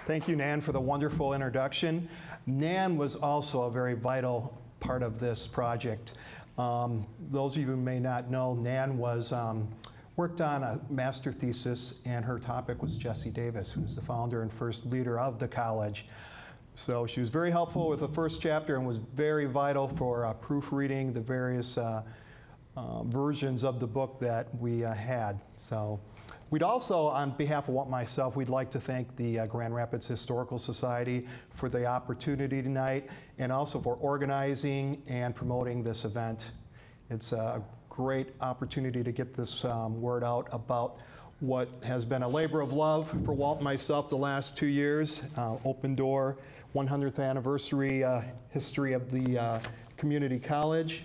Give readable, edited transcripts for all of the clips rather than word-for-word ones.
Thank you, Nan, for the wonderful introduction. Nan was also a very vital part of this project. Those of you who may not know, Nan was worked on a master thesis, and her topic was Jesse Davis, who's the founder and first leader of the college. So she was very helpful with the first chapter and was very vital for proofreading the various versions of the book that we had. So we'd also, on behalf of myself, we'd like to thank the Grand Rapids Historical Society for the opportunity tonight, and also for organizing and promoting this event. It's a great opportunity to get this word out about what has been a labor of love for Walt and myself the last 2 years. Open Door, 100th anniversary history of the community college.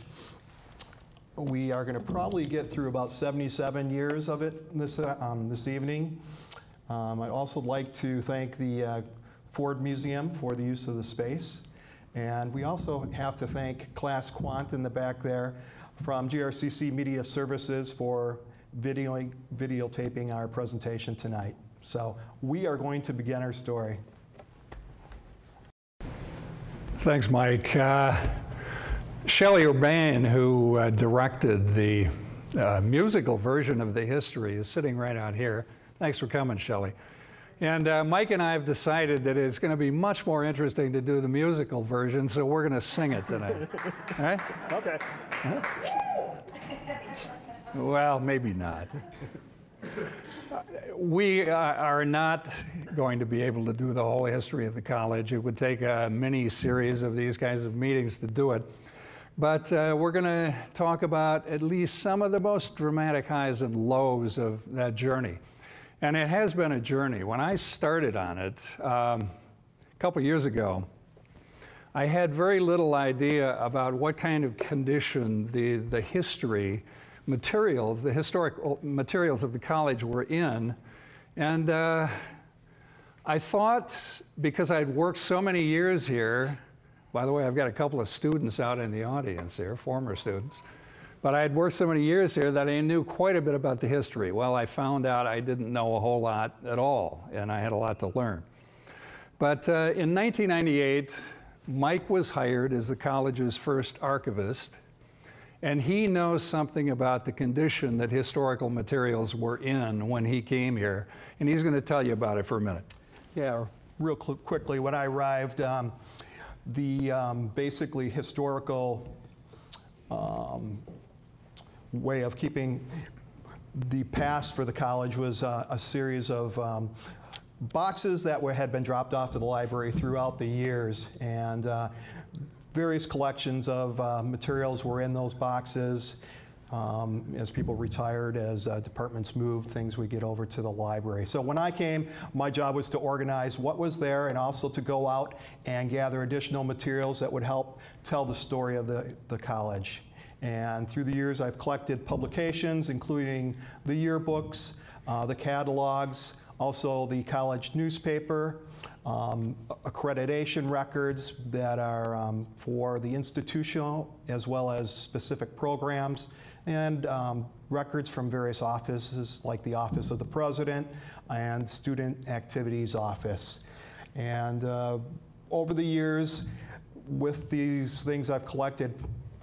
We are going to probably get through about 77 years of it this evening. I'd also like to thank the Ford Museum for the use of the space. And we also have to thank Class Quant in the back there from GRCC Media Services for videotaping our presentation tonight. So we are going to begin our story. Thanks, Mike. Shelley Urbain, who directed the musical version of the history, is sitting right out here. Thanks for coming, Shelley. And Mike and I have decided that it's going to be much more interesting to do the musical version, so we're going to sing it tonight. All right? Okay. Huh? Well, maybe not. We are not going to be able to do the whole history of the college. It would take a mini series of these kinds of meetings to do it. But we're going to talk about at least some of the most dramatic highs and lows of that journey. And it has been a journey. When I started on it a couple years ago, I had very little idea about what kind of condition the history materials, the historic materials of the college were in. And I thought, because I'd worked so many years here, by the way, I've got a couple of students out in the audience here, former students, but I had worked so many years here that I knew quite a bit about the history. Well, I found out I didn't know a whole lot at all, and I had a lot to learn. But in 1998, Mike was hired as the college's first archivist, and he knows something about the condition that historical materials were in when he came here, and he's going to tell you about it for a minute. Yeah, real quickly, when I arrived, the basically historical way of keeping the past for the college was a series of boxes that had been dropped off to the library throughout the years, and various collections of materials were in those boxes. As people retired, as departments moved, things would get over to the library. So when I came, my job was to organize what was there and also to go out and gather additional materials that would help tell the story of the college. And through the years, I've collected publications, including the yearbooks, the catalogs, also the college newspaper, accreditation records that are for the institutional as well as specific programs, and records from various offices like the Office of the President and Student Activities Office. And over the years, with these things I've collected,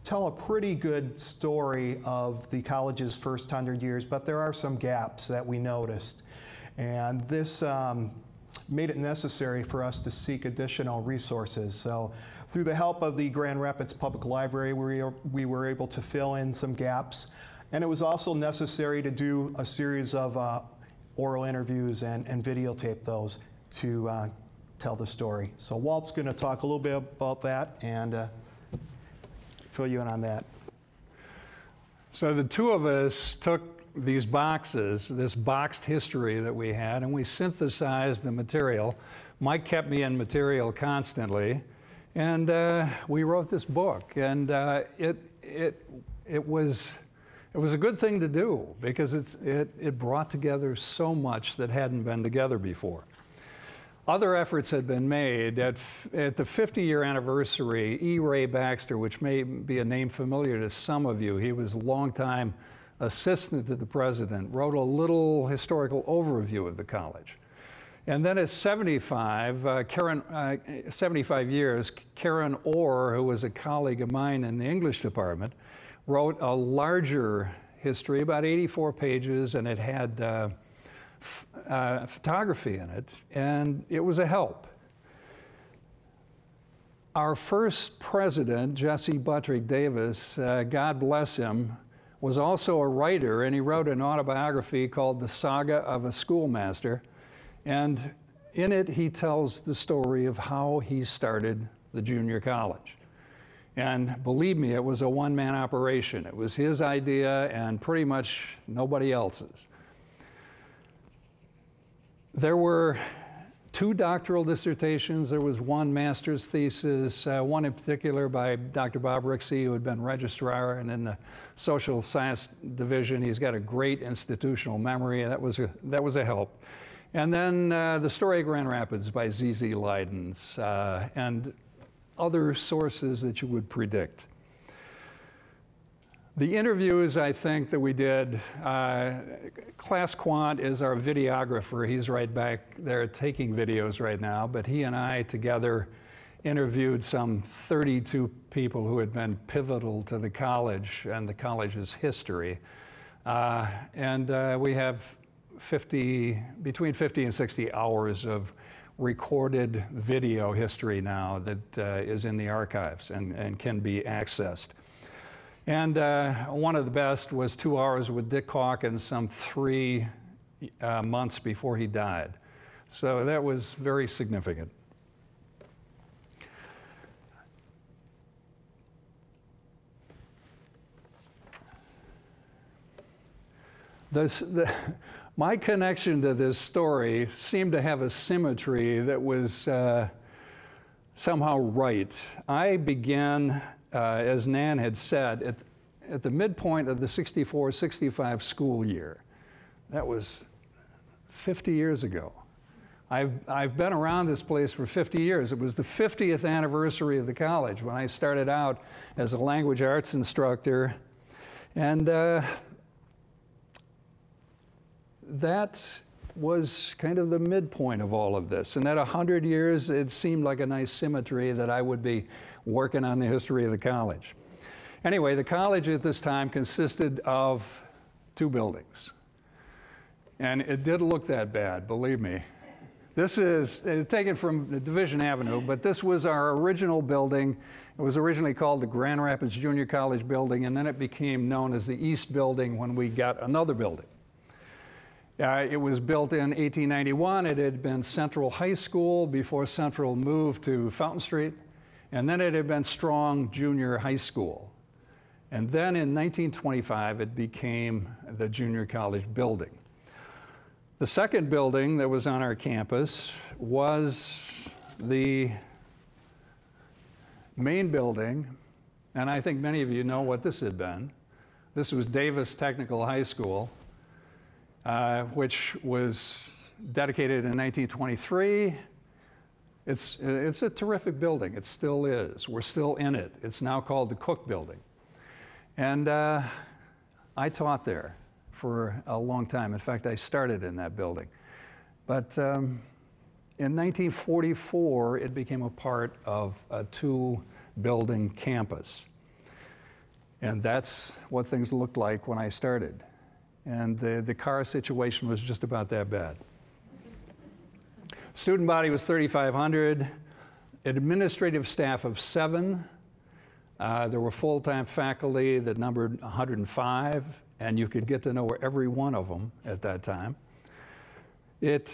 tell a pretty good story of the college's first 100 years, but there are some gaps that we noticed. And this made it necessary for us to seek additional resources. So through the help of the Grand Rapids Public Library, we were able to fill in some gaps. And it was also necessary to do a series of oral interviews and videotape those to tell the story. So Walt's going to talk a little bit about that and fill you in on that. So the two of us took these boxes, this boxed history that we had, and we synthesized the material. Mike kept me in material constantly, and we wrote this book. And it was a good thing to do because it brought together so much that hadn't been together before. Other efforts had been made. At the 50-year anniversary, E. Ray Baxter, which may be a name familiar to some of you, he was a longtime assistant to the president, wrote a little historical overview of the college. And then at 75, 75 years, Karen Orr, who was a colleague of mine in the English department, wrote a larger history, about 84 pages, and it had photography in it, and it was a help. Our first president, Jesse Buttrick Davis, God bless him, was also a writer, and he wrote an autobiography called The Saga of a Schoolmaster. And in it, he tells the story of how he started the junior college. And believe me, it was a one-man operation. It was his idea and pretty much nobody else's. There were 2 doctoral dissertations. There was 1 master's thesis, one in particular by Dr. Bob Rixey, who had been registrar, and in the social science division, he's got a great institutional memory, and that was a help. And then The Story of Grand Rapids by Z.Z. Leidens, and other sources that you would predict. The interviews, I think, that we did, Class Quant is our videographer. He's right back there taking videos right now, but he and I together interviewed some 32 people who had been pivotal to the college and the college's history. We have between 50 and 60 hours of recorded video history now that is in the archives and can be accessed. And one of the best was 2 hours with Dick Hawkins some 3 months before he died. So that was very significant. My connection to this story seemed to have a symmetry that was somehow right. I began, as Nan had said, at the midpoint of the 64-65 school year. That was 50 years ago. I've been around this place for 50 years. It was the 50th anniversary of the college when I started out as a language arts instructor. And that was kind of the midpoint of all of this. And at 100 years, it seemed like a nice symmetry that I would be working on the history of the college. Anyway, the college at this time consisted of 2 buildings. And it didn't look that bad, believe me. This is taken from Division Avenue, but this was our original building. It was originally called the Grand Rapids Junior College Building, and then it became known as the East Building when we got another building. It was built in 1891. It had been Central High School before Central moved to Fountain Street. And then it had been Strong Junior High School. And then in 1925, it became the junior college building. The second building that was on our campus was the main building. And I think many of you know what this had been. This was Davis Technical High School, which was dedicated in 1923. It's a terrific building. It still is. We're still in it. It's now called the Cook Building. And I taught there for a long time. In fact, I started in that building. But in 1944, it became a part of a 2-building campus. And that's what things looked like when I started. And the car situation was just about that bad. Student body was 3,500, administrative staff of 7. There were full-time faculty that numbered 105, and you could get to know every one of them at that time. It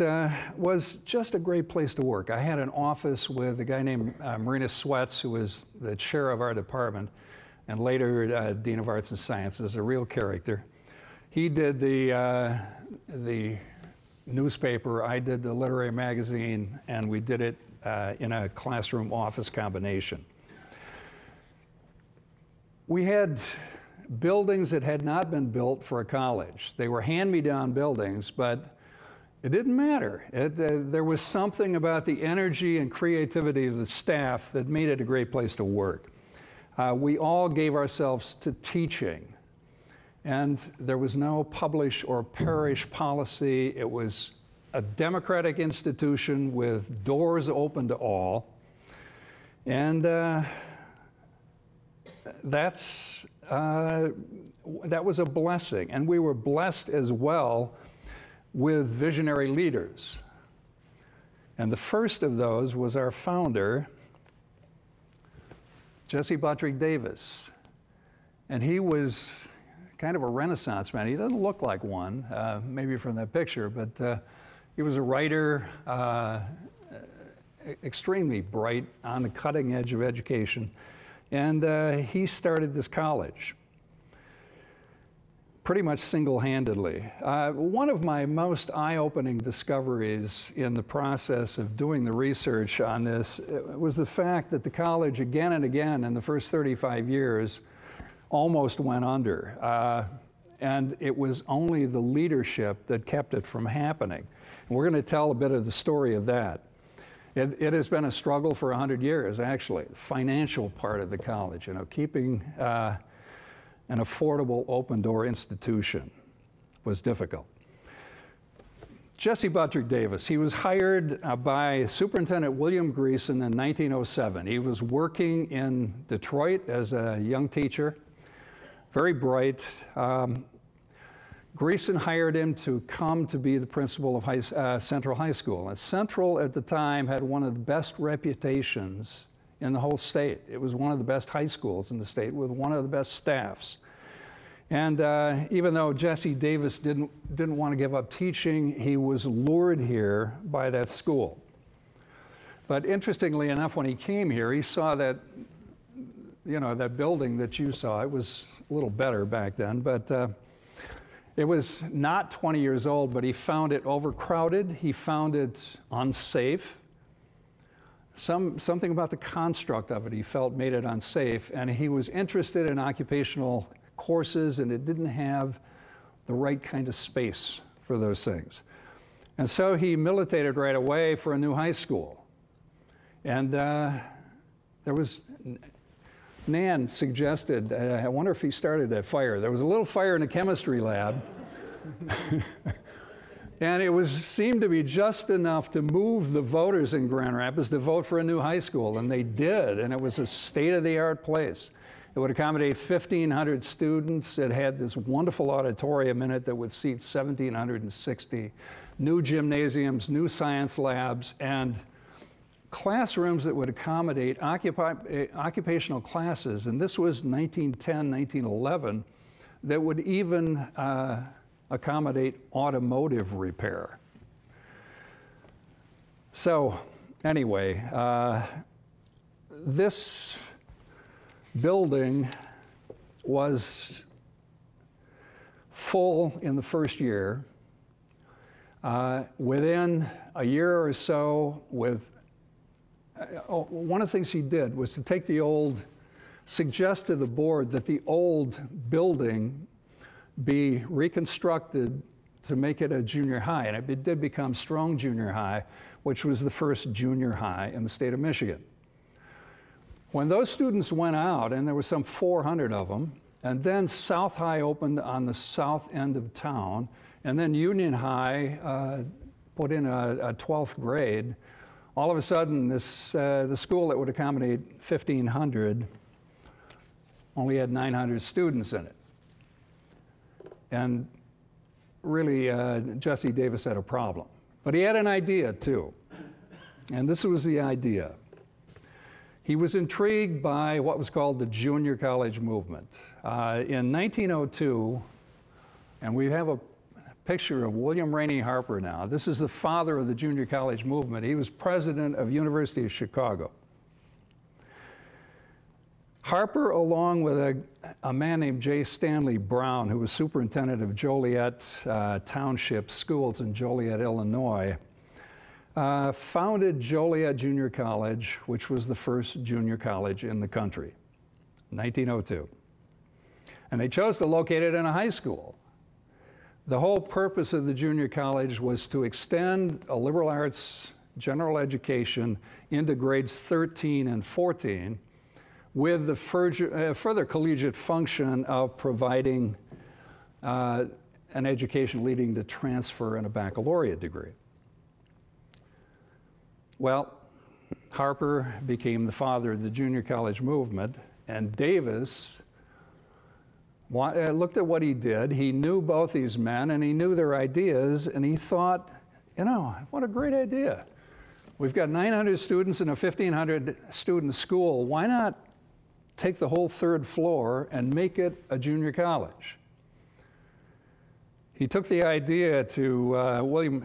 was just a great place to work. I had an office with a guy named Marina Sweats, who was the chair of our department, and later Dean of Arts and Sciences, a real character. He did the newspaper, I did the literary magazine, and we did it in a classroom office combination. We had buildings that had not been built for a college. They were hand-me-down buildings, but it didn't matter. There was something about the energy and creativity of the staff that made it a great place to work. We all gave ourselves to teaching. And there was no publish or perish policy. It was a democratic institution with doors open to all. And that was a blessing. And we were blessed as well with visionary leaders. And the first of those was our founder, Jesse Buttrick Davis. And he was kind of a Renaissance man. He doesn't look like one, maybe from that picture, but he was a writer, extremely bright, on the cutting edge of education. And he started this college pretty much single-handedly. One of my most eye-opening discoveries in the process of doing the research on this was the fact that the college, again and again in the first 35 years, almost went under. And it was only the leadership that kept it from happening. And we're going to tell a bit of the story of that. It has been a struggle for 100 years, actually. The financial part of the college, keeping an affordable open-door institution was difficult. Jesse Buttrick Davis, he was hired by Superintendent William Greason in 1907. He was working in Detroit as a young teacher, very bright. Greason hired him to come to be the principal of Central High School. And Central at the time had one of the best reputations in the whole state. It was one of the best high schools in the state with one of the best staffs. And even though Jesse Davis didn't want to give up teaching, he was lured here by that school. But interestingly enough, when he came here, he saw that, that building that you saw. It was a little better back then, but it was not 20 years old, but he found it overcrowded. He found it unsafe. Something about the construct of it he felt made it unsafe, and he was interested in occupational courses, and it didn't have the right kind of space for those things. And so he militated right away for a new high school. And Nan suggested, I wonder if he started that fire. There was a little fire in a chemistry lab. And it seemed to be just enough to move the voters in Grand Rapids to vote for a new high school, and they did, and it was a state-of-the-art place. It would accommodate 1,500 students. It had this wonderful auditorium in it that would seat 1,760, new gymnasiums, new science labs, and classrooms that would accommodate occupational classes, and this was 1910, 1911, that would even accommodate automotive repair. So anyway, this building was full in the first year. Within a year or so, one of the things he did was to take suggest to the board that the old building be reconstructed to make it a junior high, and it did become Strong Junior High, which was the first junior high in the state of Michigan. When those students went out, and there were some 400 of them, and then South High opened on the south end of town, and then Union High put in a 12th grade, all of a sudden the school that would accommodate 1,500 only had 900 students in it. And really, Jesse Davis had a problem. But he had an idea, too. And this was the idea. He was intrigued by what was called the junior college movement. In 1902, and we have a picture of William Rainey Harper now. This is the father of the junior college movement. He was president of University of Chicago. Harper, along with a man named J. Stanley Brown, who was superintendent of Joliet Township Schools in Joliet, Illinois, founded Joliet Junior College, which was the first junior college in the country, 1902. And they chose to locate it in a high school. The whole purpose of the junior college was to extend a liberal arts general education into grades 13 and 14, with the further collegiate function of providing an education leading to transfer and a baccalaureate degree. Well, Harper became the father of the junior college movement, and Davis looked at what he did. He knew both these men, and he knew their ideas, and he thought, you know, what a great idea. We've got 900 students in a 1,500 student school. Why not take the whole third floor and make it a junior college? He took the idea to William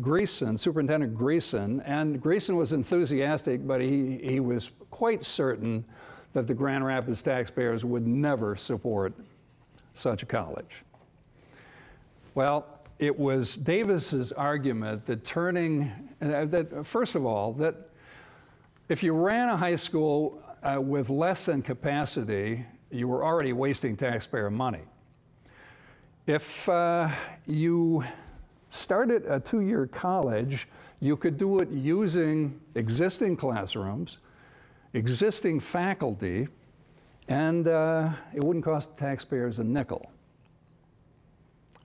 Greason, Superintendent Greason, and Greason was enthusiastic, but he was quite certain that the Grand Rapids taxpayers would never support such a college. Well, it was Davis's argument that first of all, that if you ran a high school with less than capacity, you were already wasting taxpayer money. If you started a two-year college, you could do it using existing classrooms, existing faculty, and it wouldn't cost taxpayers a nickel.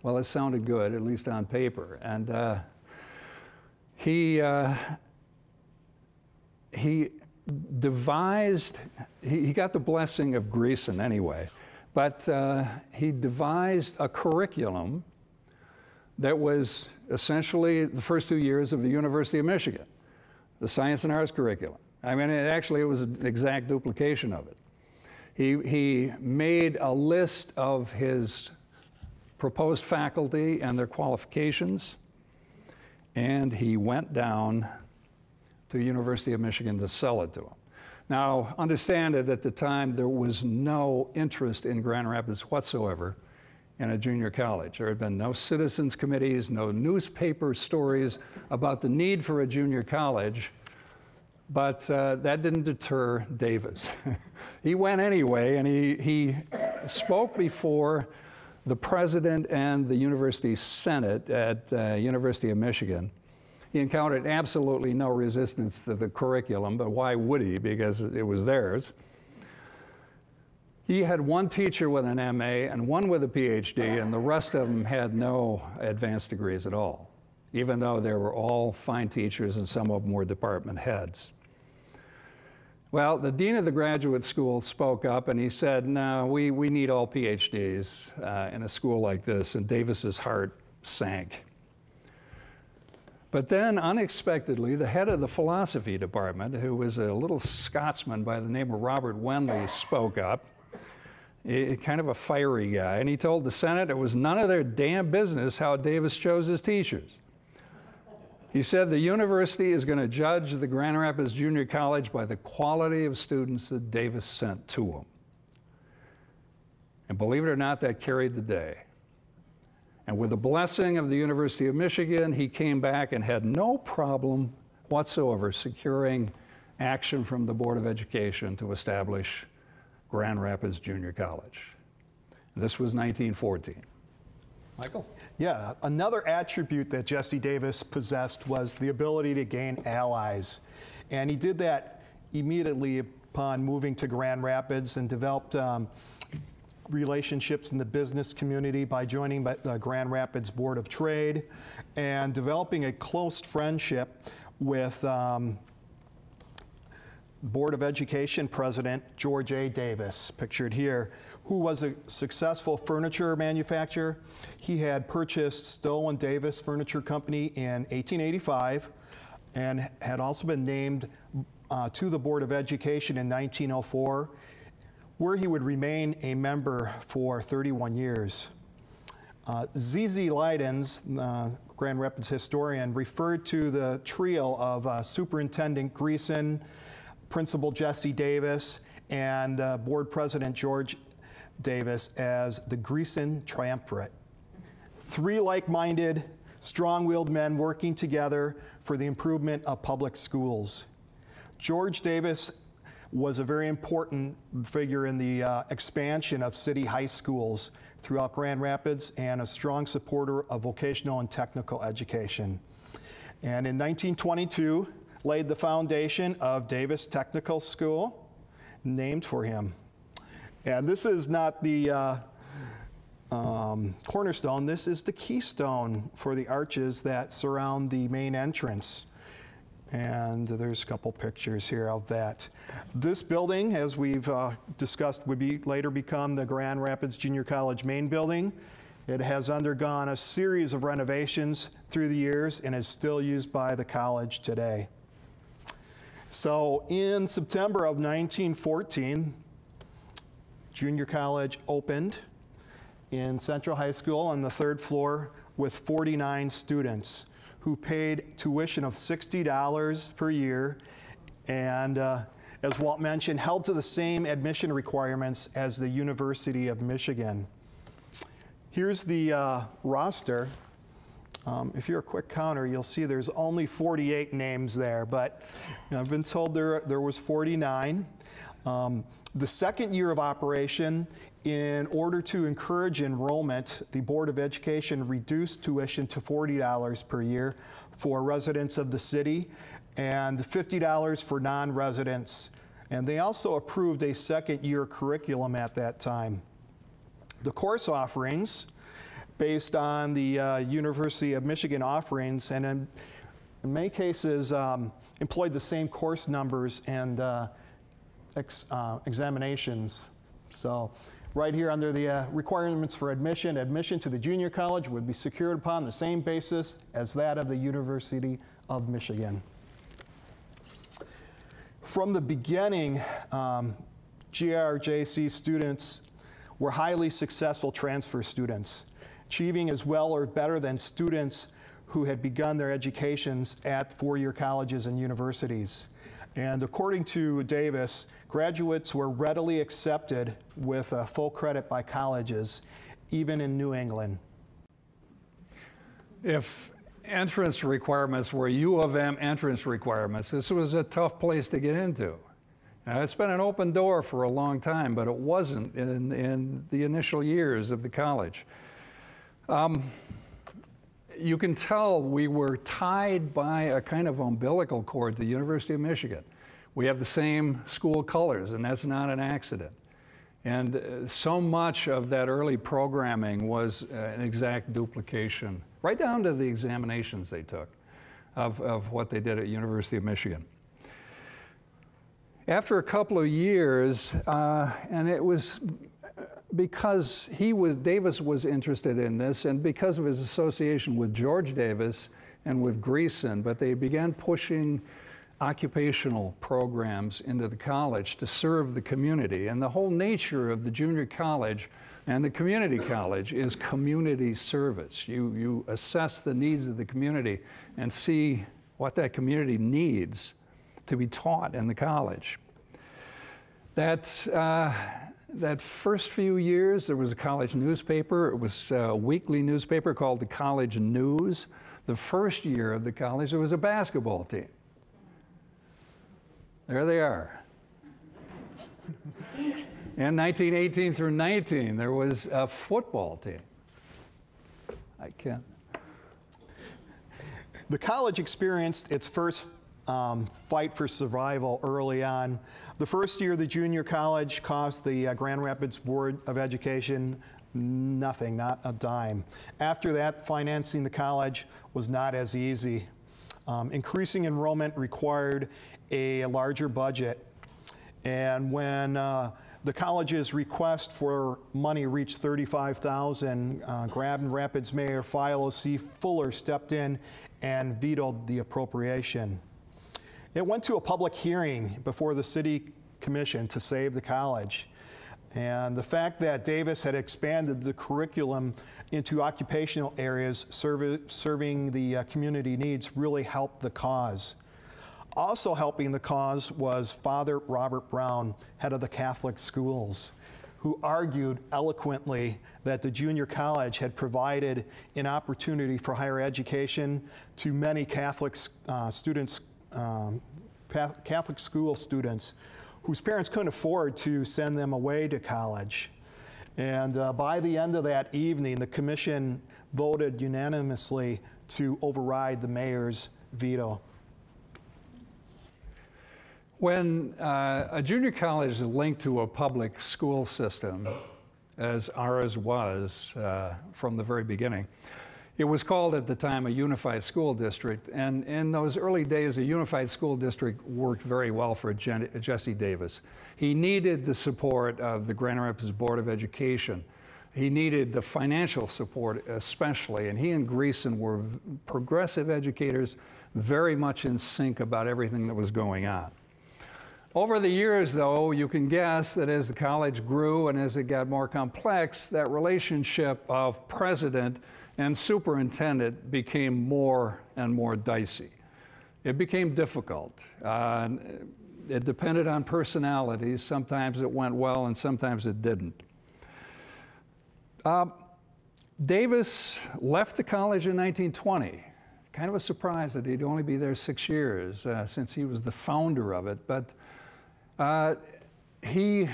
Well, it sounded good, at least on paper. And he got the blessing of Greason anyway, but he devised a curriculum that was essentially the first 2 years of the University of Michigan, the science and arts curriculum. I mean, it was an exact duplication of it. He made a list of his proposed faculty and their qualifications, and he went down to the University of Michigan to sell it to them. Now, understand that at the time there was no interest in Grand Rapids whatsoever in a junior college. There had been no citizens committees, no newspaper stories about the need for a junior college, but that didn't deter Davis. He went anyway, and he spoke before the president and the university senate at University of Michigan. He encountered absolutely no resistance to the curriculum, but why would he? Because it was theirs. He had one teacher with an MA and one with a PhD, and the rest of them had no advanced degrees at all, even though they were all fine teachers and some of them were department heads. Well, the dean of the graduate school spoke up and he said, no, we need all PhDs in a school like this, and Davis's heart sank. But then, unexpectedly, the head of the philosophy department, who was a little Scotsman by the name of Robert Wendley, spoke up, kind of a fiery guy, and he told the Senate it was none of their damn business how Davis chose his teachers. He said the university is going to judge the Grand Rapids Junior College by the quality of students that Davis sent to them. And believe it or not, that carried the day. And with the blessing of the University of Michigan, he came back and had no problem whatsoever securing action from the Board of Education to establish Grand Rapids Junior College. This was 1914. Michael? Yeah, another attribute that Jesse Davis possessed was the ability to gain allies. And he did that immediately upon moving to Grand Rapids and developed relationships in the business community by joining the Grand Rapids Board of Trade and developing a close friendship with Board of Education President George A. Davis, pictured here, who was a successful furniture manufacturer. He had purchased Stowe and Davis Furniture Company in 1885 and had also been named to the Board of Education in 1904, where he would remain a member for 31 years. Z.Z. Leidens, Grand Rapids historian, referred to the trio of Superintendent Greason, Principal Jesse Davis, and Board President George Davis as the Greason Triumvirate. Three like-minded, strong-willed men working together for the improvement of public schools. George Davis was a very important figure in the expansion of city high schools throughout Grand Rapids and a strong supporter of vocational and technical education. And in 1922, laid the foundation of Davis Technical School, named for him. And this is not the cornerstone, this is the keystone for the arches that surround the main entrance. And there's a couple pictures here of that. This building, as we've discussed, would later become the Grand Rapids Junior College main building. It has undergone a series of renovations through the years and is still used by the college today. So in September of 1914, Junior College opened in Central High School on the 3rd floor with 49 students who paid tuition of $60 per year and, as Walt mentioned, held to the same admission requirements as the University of Michigan. Here's the roster. If you're a quick counter, you'll see there's only 48 names there, but I've been told there was 49. The second year of operation, in order to encourage enrollment, the Board of Education reduced tuition to $40 per year for residents of the city and $50 for non-residents. And they also approved a second-year curriculum at that time. The course offerings, based on the University of Michigan offerings, and in many cases employed the same course numbers and examinations. So right here under the requirements for admission, admission to the junior college would be secured upon the same basis as that of the University of Michigan. From the beginning, GRCC students were highly successful transfer students, achieving as well or better than students who had begun their educations at four-year colleges and universities. And according to Davis, graduates were readily accepted with full credit by colleges, even in New England. If entrance requirements were U of M entrance requirements, this was a tough place to get into. Now, it's been an open door for a long time, but it wasn't in the initial years of the college. You can tell we were tied by a kind of umbilical cord to the University of Michigan. We have the same school colors, and that's not an accident. And so much of that early programming was an exact duplication, right down to the examinations they took of what they did at University of Michigan. After a couple of years, and it was because Davis was interested in this, and because of his association with George Davis and with Greason, but they began pushing occupational programs into the college to serve the community. And the whole nature of the junior college and the community college is community service. You assess the needs of the community and see what that community needs to be taught in the college. That first few years, there was a college newspaper. It was a weekly newspaper called the College News. The first year of the college, there was a basketball team. There they are. In 1918 through 19, there was a football team. I can't. The college experienced its first fight for survival early on. The first year, the junior college cost the Grand Rapids Board of Education nothing, not a dime. After that, financing the college was not as easy. Increasing enrollment required a larger budget. And when the college's request for money reached $35,000, Grand Rapids Mayor Philo C. Fuller stepped in and vetoed the appropriation. It went to a public hearing before the city commission to save the college. And the fact that Davis had expanded the curriculum into occupational areas serving the community needs really helped the cause. Also helping the cause was Father Robert Brown, head of the Catholic schools, who argued eloquently that the junior college had provided an opportunity for higher education to many Catholic students, Catholic school students whose parents couldn't afford to send them away to college. And by the end of that evening, the commission voted unanimously to override the mayor's veto. When a junior college is linked to a public school system, as ours was from the very beginning, It was called at the time a unified school district, and in those early days, a unified school district worked very well for Jesse Davis. He needed the support of the Grand Rapids Board of Education. He needed the financial support especially, and he and Greason were progressive educators, very much in sync about everything that was going on. Over the years, though, you can guess that as the college grew and as it got more complex, that relationship of president and superintendent became more and more dicey. It became difficult. It depended on personalities. Sometimes it went well and sometimes it didn't. Davis left the college in 1920. Kind of a surprise that he'd only be there 6 years since he was the founder of it. But he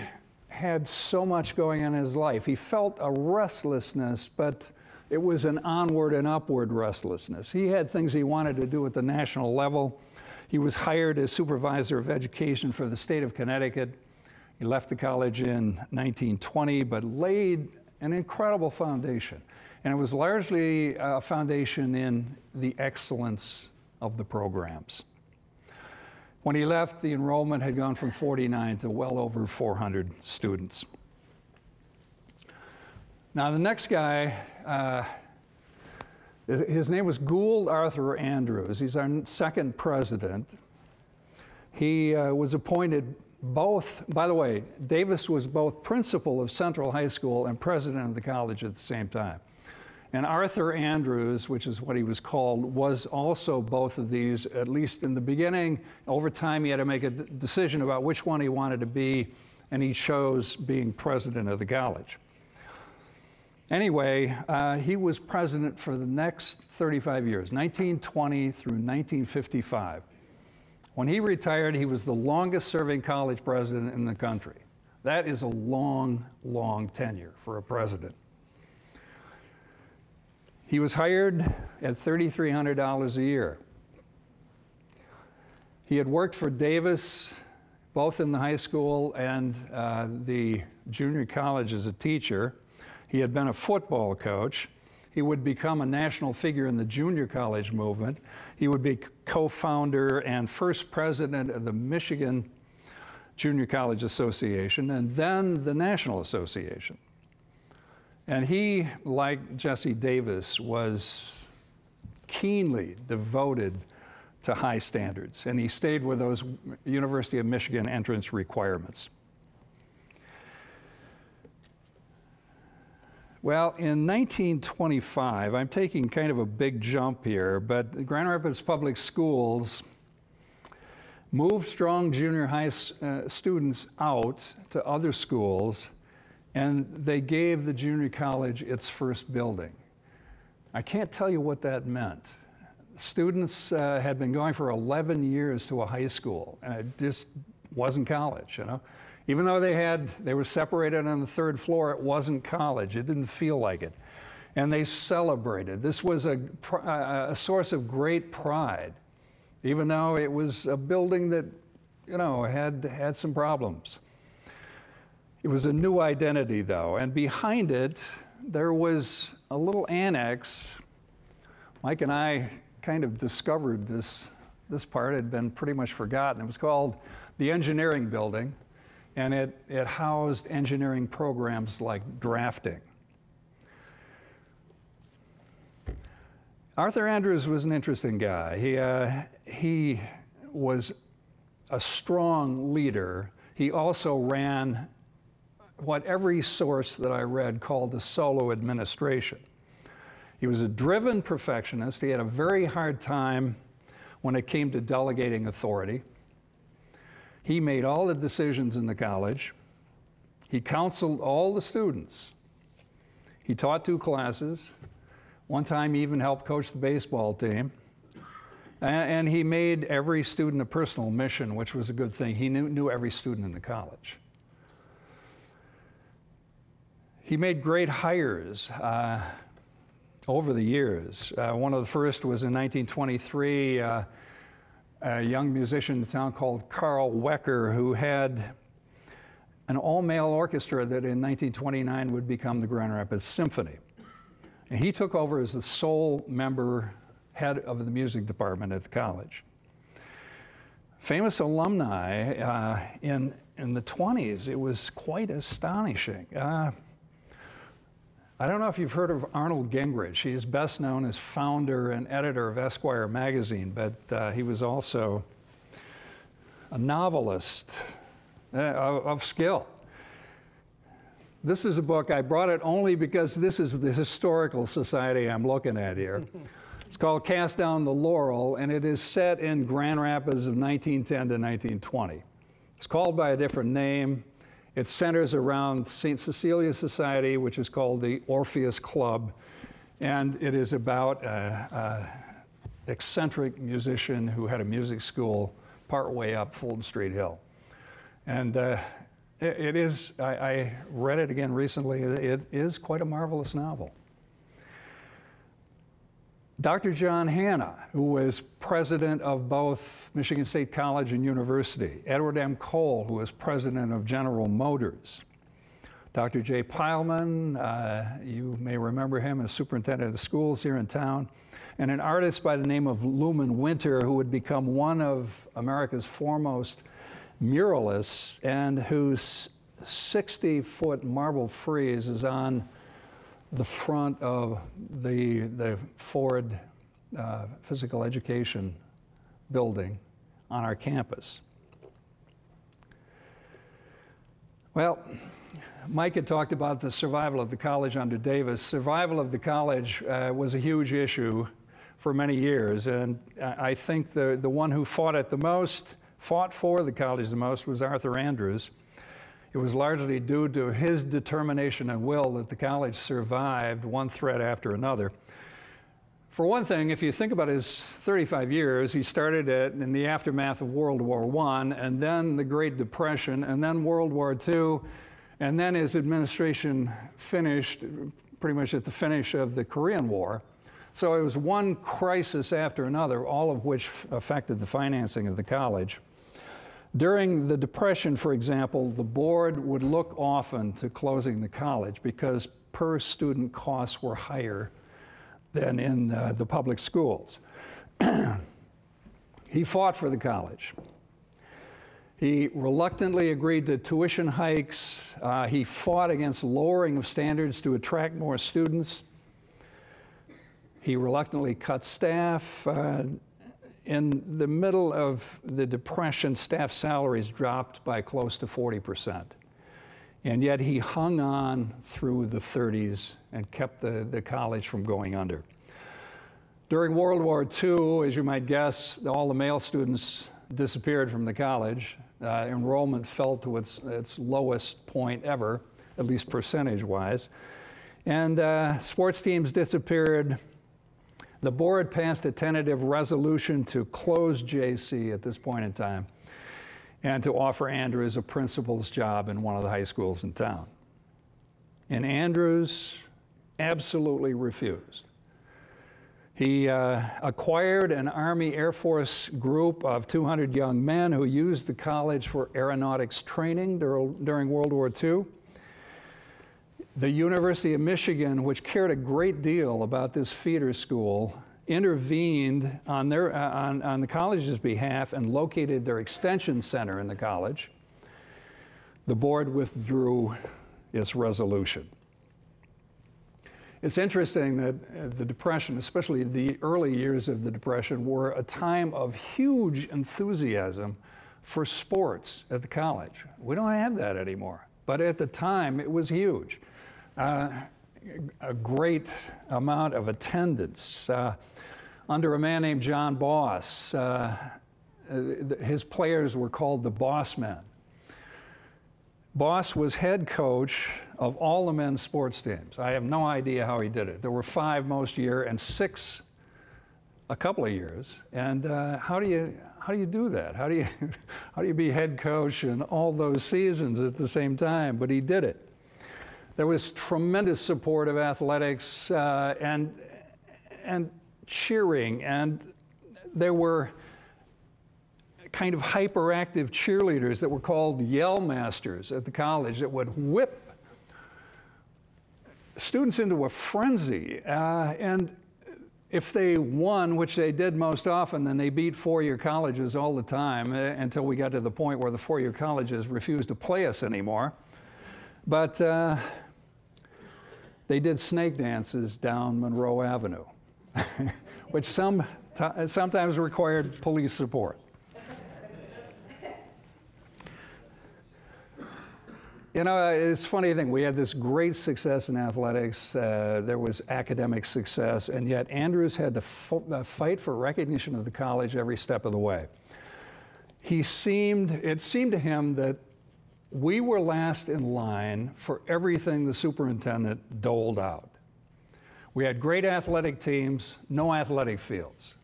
had so much going on in his life. He felt a restlessness, but it was an onward and upward restlessness. He had things he wanted to do at the national level. He was hired as supervisor of education for the state of Connecticut. He left the college in 1920, but laid an incredible foundation. And it was largely a foundation in the excellence of the programs. When he left, the enrollment had gone from 49 to well over 400 students. Now, the next guy, his name was Gould Arthur Andrews. He's our second president. He was appointed both, by the way, Davis was both principal of Central High School and president of the college at the same time. And Arthur Andrews, which is what he was called, was also both of these, at least in the beginning. Over time, he had to make a decision about which one he wanted to be, and he chose being president of the college. Anyway, he was president for the next 35 years, 1920 through 1955. When he retired, he was the longest-serving college president in the country. That is a long, long tenure for a president. He was hired at $3,300 a year. He had worked for Davis, both in the high school and the junior college as a teacher. He had been a football coach. He would become a national figure in the junior college movement. He would be co-founder and first president of the Michigan Junior College Association and then the National Association. And he, like Jesse Davis, was keenly devoted to high standards, and he stayed with those University of Michigan entrance requirements. Well, in 1925, I'm taking kind of a big jump here, but Grand Rapids Public Schools moved strong junior high students out to other schools, and they gave the junior college its first building. I can't tell you what that meant. Students had been going for 11 years to a high school, and it just wasn't college, you know. Even though they were separated on the third floor, it wasn't college. It didn't feel like it. And they celebrated. This was a source of great pride, even though it was a building that, you know, had some problems. It was a new identity, though, and behind it, there was a little annex. Mike and I kind of discovered this part. It had been pretty much forgotten. It was called the Engineering Building, and it housed engineering programs like drafting. Arthur Andrews was an interesting guy. He was a strong leader. He also ran what every source that I read called a solo administration. He was a driven perfectionist. He had a very hard time when it came to delegating authority. He made all the decisions in the college. He counseled all the students. He taught 2 classes. One time he even helped coach the baseball team. And he made every student a personal mission, which was a good thing. He knew every student in the college. He made great hires over the years. One of the first was in 1923, a young musician in town called Carl Wecker, who had an all-male orchestra that in 1929 would become the Grand Rapids Symphony. And he took over as the sole member head of the music department at the college. Famous alumni in the 20s, it was quite astonishing. I don't know if you've heard of Arnold Gingrich. He is best known as founder and editor of Esquire magazine, but he was also a novelist of skill. This is a book, I brought it only because this is the historical society I'm looking at here. It's called Cast Down the Laurel, and it is set in Grand Rapids of 1910 to 1920. It's called by a different name. It centers around St. Cecilia Society, which is called the Orpheus Club, and it is about an eccentric musician who had a music school partway up Fulton Street Hill. And it is, I read it again recently, it is quite a marvelous novel. Dr. John Hanna, who was president of both Michigan State College and University. Edward M. Cole, who was president of General Motors. Dr. J. Pileman, you may remember him as superintendent of the schools here in town. And an artist by the name of Luman Winter, who would become one of America's foremost muralists, and whose 60-foot marble frieze is on the front of the Ford Physical Education building on our campus. Well, Mike had talked about the survival of the college under Davis. Survival of the college was a huge issue for many years, and I think the one who fought for the college the most was Arthur Andrews. It was largely due to his determination and will that the college survived one threat after another. For one thing, if you think about his 35 years, he started it in the aftermath of World War I, and then the Great Depression, and then World War II, and then his administration finished pretty much at the finish of the Korean War. So it was one crisis after another, all of which affected the financing of the college. During the Depression, for example, the board would look often to closing the college because per student costs were higher than in the public schools. He fought for the college. He reluctantly agreed to tuition hikes. He fought against lowering of standards to attract more students. He reluctantly cut staff. In the middle of the Depression, staff salaries dropped by close to 40%. And yet he hung on through the 30s and kept the college from going under. During World War II, as you might guess, all the male students disappeared from the college. Enrollment fell to its lowest point ever, at least percentage-wise. And sports teams disappeared. The board passed a tentative resolution to close JC at this point in time and to offer Andrews a principal's job in one of the high schools in town. And Andrews absolutely refused. He acquired an Army Air Force group of 200 young men who used the college for aeronautics training during World War II. The University of Michigan, which cared a great deal about this feeder school, intervened on the college's behalf and located their extension center in the college. The board withdrew its resolution. It's interesting that the Depression, especially the early years of the Depression, were a time of huge enthusiasm for sports at the college. We don't have that anymore, but at the time it was huge. A great amount of attendance. Under a man named John Boss, his players were called the Boss Men. Boss was head coach of all the men's sports teams. I have no idea how he did it. There were 5 most year and 6 a couple of years. And how do you do that? How do you be head coach in all those seasons at the same time? But he did it. There was tremendous support of athletics and cheering, and there were kind of hyperactive cheerleaders that were called yell masters at the college that would whip students into a frenzy. And if they won, which they did most often, then they beat four-year colleges all the time until we got to the point where the four-year colleges refused to play us anymore. But they did snake dances down Monroe Avenue, which sometimes required police support. You know, it's a funny thing. We had this great success in athletics. There was academic success, and yet Andrews had to fight for recognition of the college every step of the way. It seemed to him that we were last in line for everything the superintendent doled out. We had great athletic teams, no athletic fields.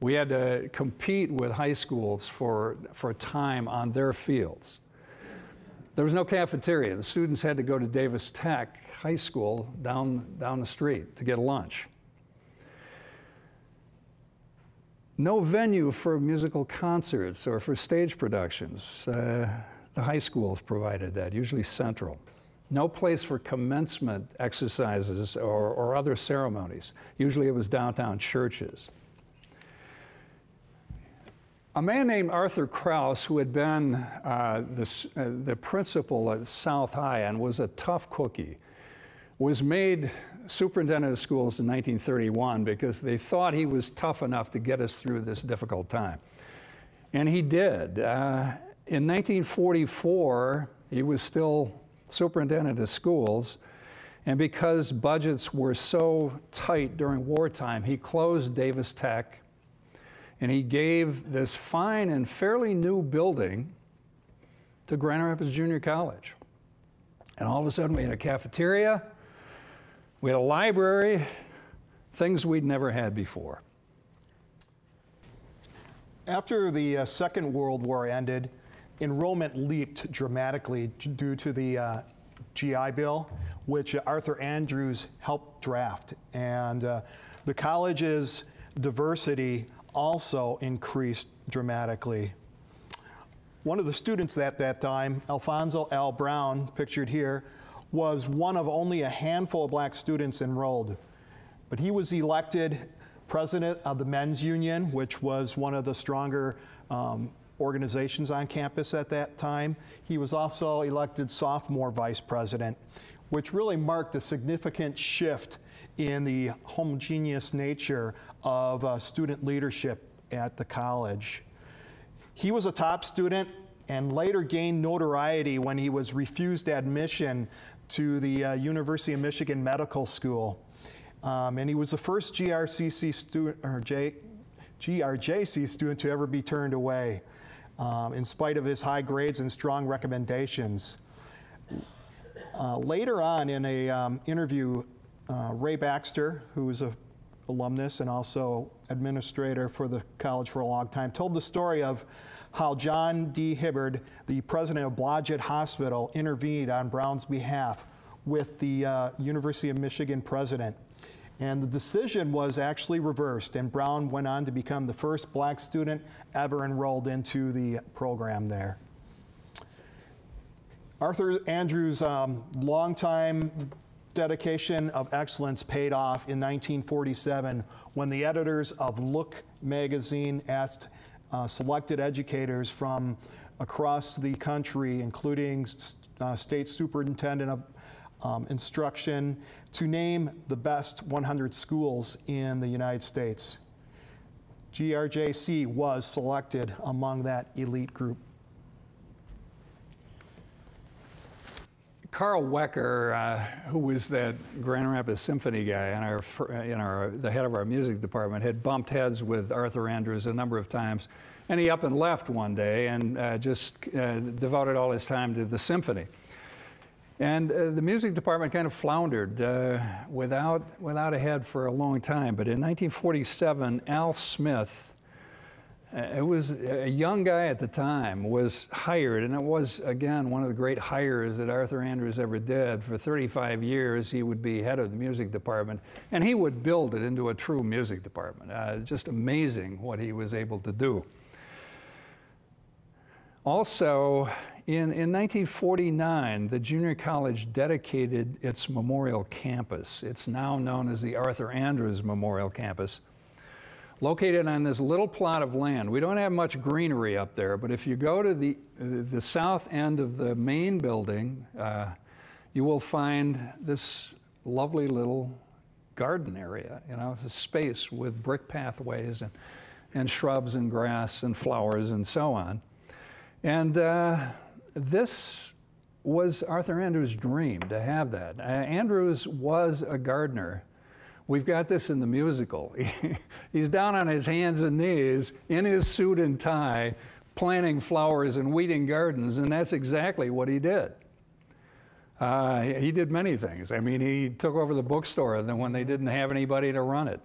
We had to compete with high schools for time on their fields. There was no cafeteria. The students had to go to Davis Tech High School down the street to get lunch. No venue for musical concerts or for stage productions. The high schools provided that, usually central. No place for commencement exercises or other ceremonies. Usually it was downtown churches. A man named Arthur Krause, who had been the principal at South High and was a tough cookie, was made superintendent of schools in 1931 because they thought he was tough enough to get us through this difficult time. And he did. In 1944, he was still superintendent of schools, and because budgets were so tight during wartime, he closed Davis Tech. And he gave this fine and fairly new building to Grand Rapids Junior College. And all of a sudden we had a cafeteria, we had a library, things we'd never had before. After the Second World War ended, enrollment leaped dramatically due to the GI Bill, which Arthur Andrews helped draft. And the college's diversity also increased dramatically. One of the students at that time, Alfonso L. Brown, pictured here, was one of only a handful of black students enrolled. But he was elected president of the Men's Union, which was one of the stronger organizations on campus at that time. He was also elected sophomore vice president, which really marked a significant shift in the homogeneous nature of student leadership at the college. He was a top student and later gained notoriety when he was refused admission to the University of Michigan Medical School. And he was the first GRCC student, or GRJC student to ever be turned away, in spite of his high grades and strong recommendations. Later on in an interview, Ray Baxter, who was an alumnus and also administrator for the college for a long time, told the story of how John D. Hibbard, the president of Blodgett Hospital, intervened on Brown's behalf with the University of Michigan president. And the decision was actually reversed, and Brown went on to become the first black student ever enrolled into the program there. Arthur Andrews' longtime dedication of excellence paid off in 1947 when the editors of Look magazine asked selected educators from across the country, including state superintendent of instruction, to name the best 100 schools in the United States. GRJC was selected among that elite group. Carl Wecker, who was that Grand Rapids Symphony guy and the head of our music department, had bumped heads with Arthur Andrews a number of times. And he up and left one day and just devoted all his time to the symphony. And the music department kind of floundered without a head for a long time. But in 1947, Al Smith, it was a young guy at the time, was hired, and it was, again, one of the great hires that Arthur Andrews ever did. For 35 years, he would be head of the music department, and he would build it into a true music department. Just amazing what he was able to do. Also, In 1949, the junior college dedicated its memorial campus. It's now known as the Arthur Andrews Memorial Campus, located on this little plot of land. We don't have much greenery up there, but if you go to the south end of the main building, you will find this lovely little garden area, you know, it's a space with brick pathways and shrubs and grass and flowers and so on. And this was Arthur Andrews' dream, to have that. Andrews was a gardener. We've got this in the musical. He's down on his hands and knees in his suit and tie, planting flowers and weeding gardens, and that's exactly what he did. He did many things. I mean, he took over the bookstore when they didn't have anybody to run it.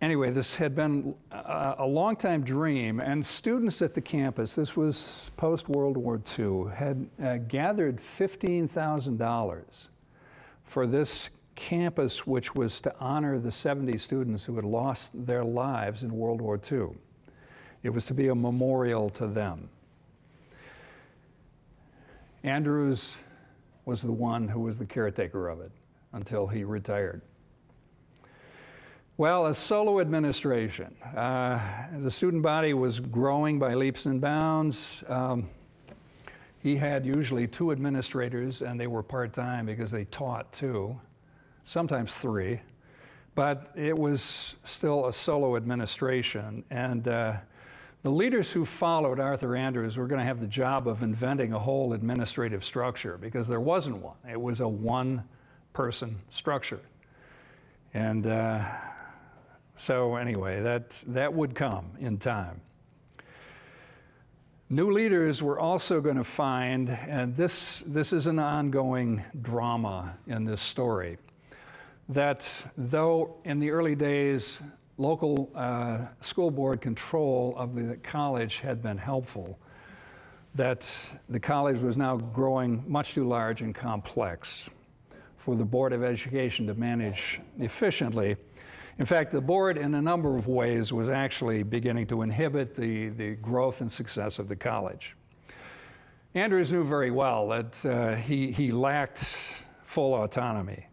Anyway, this had been a long-time dream, and students at the campus, this was post-World War II, had gathered $15,000 for this campus, which was to honor the 70 students who had lost their lives in World War II. It was to be a memorial to them. Andrews was the one who was the caretaker of it until he retired. Well, a solo administration. The student body was growing by leaps and bounds. He had usually 2 administrators, and they were part-time because they taught 2, sometimes 3. But it was still a solo administration. And the leaders who followed Arthur Andrews were going to have the job of inventing a whole administrative structure, because there wasn't one. It was a one-person structure. And so anyway, that would come in time. New leaders were also going to find, and this is an ongoing drama in this story, that though in the early days local school board control of the college had been helpful, that the college was now growing much too large and complex for the Board of Education to manage efficiently. In fact, the board, in a number of ways, was actually beginning to inhibit the growth and success of the college. Andrews knew very well that he lacked full autonomy.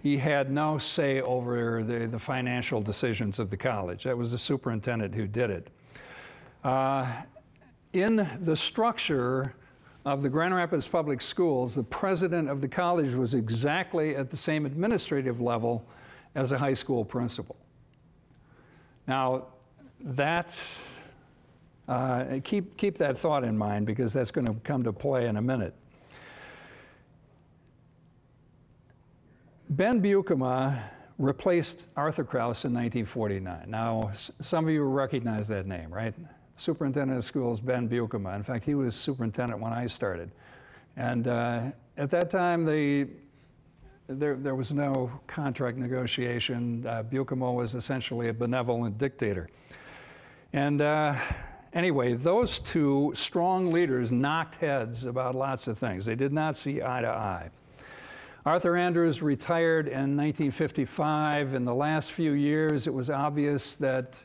He had no say over the financial decisions of the college. That was the superintendent who did it. In the structure of the Grand Rapids Public Schools, the president of the college was exactly at the same administrative level as a high school principal. Now, that's, keep that thought in mind, because that's going to come to play in a minute. Ben Buikema replaced Arthur Krause in 1949. Now, some of you recognize that name, right? Superintendent of schools, Ben Buikema. In fact, he was superintendent when I started. And at that time, there was no contract negotiation. Buikema was essentially a benevolent dictator. And anyway, those 2 strong leaders knocked heads about lots of things. They did not see eye to eye. Arthur Andrews retired in 1955. In the last few years, it was obvious that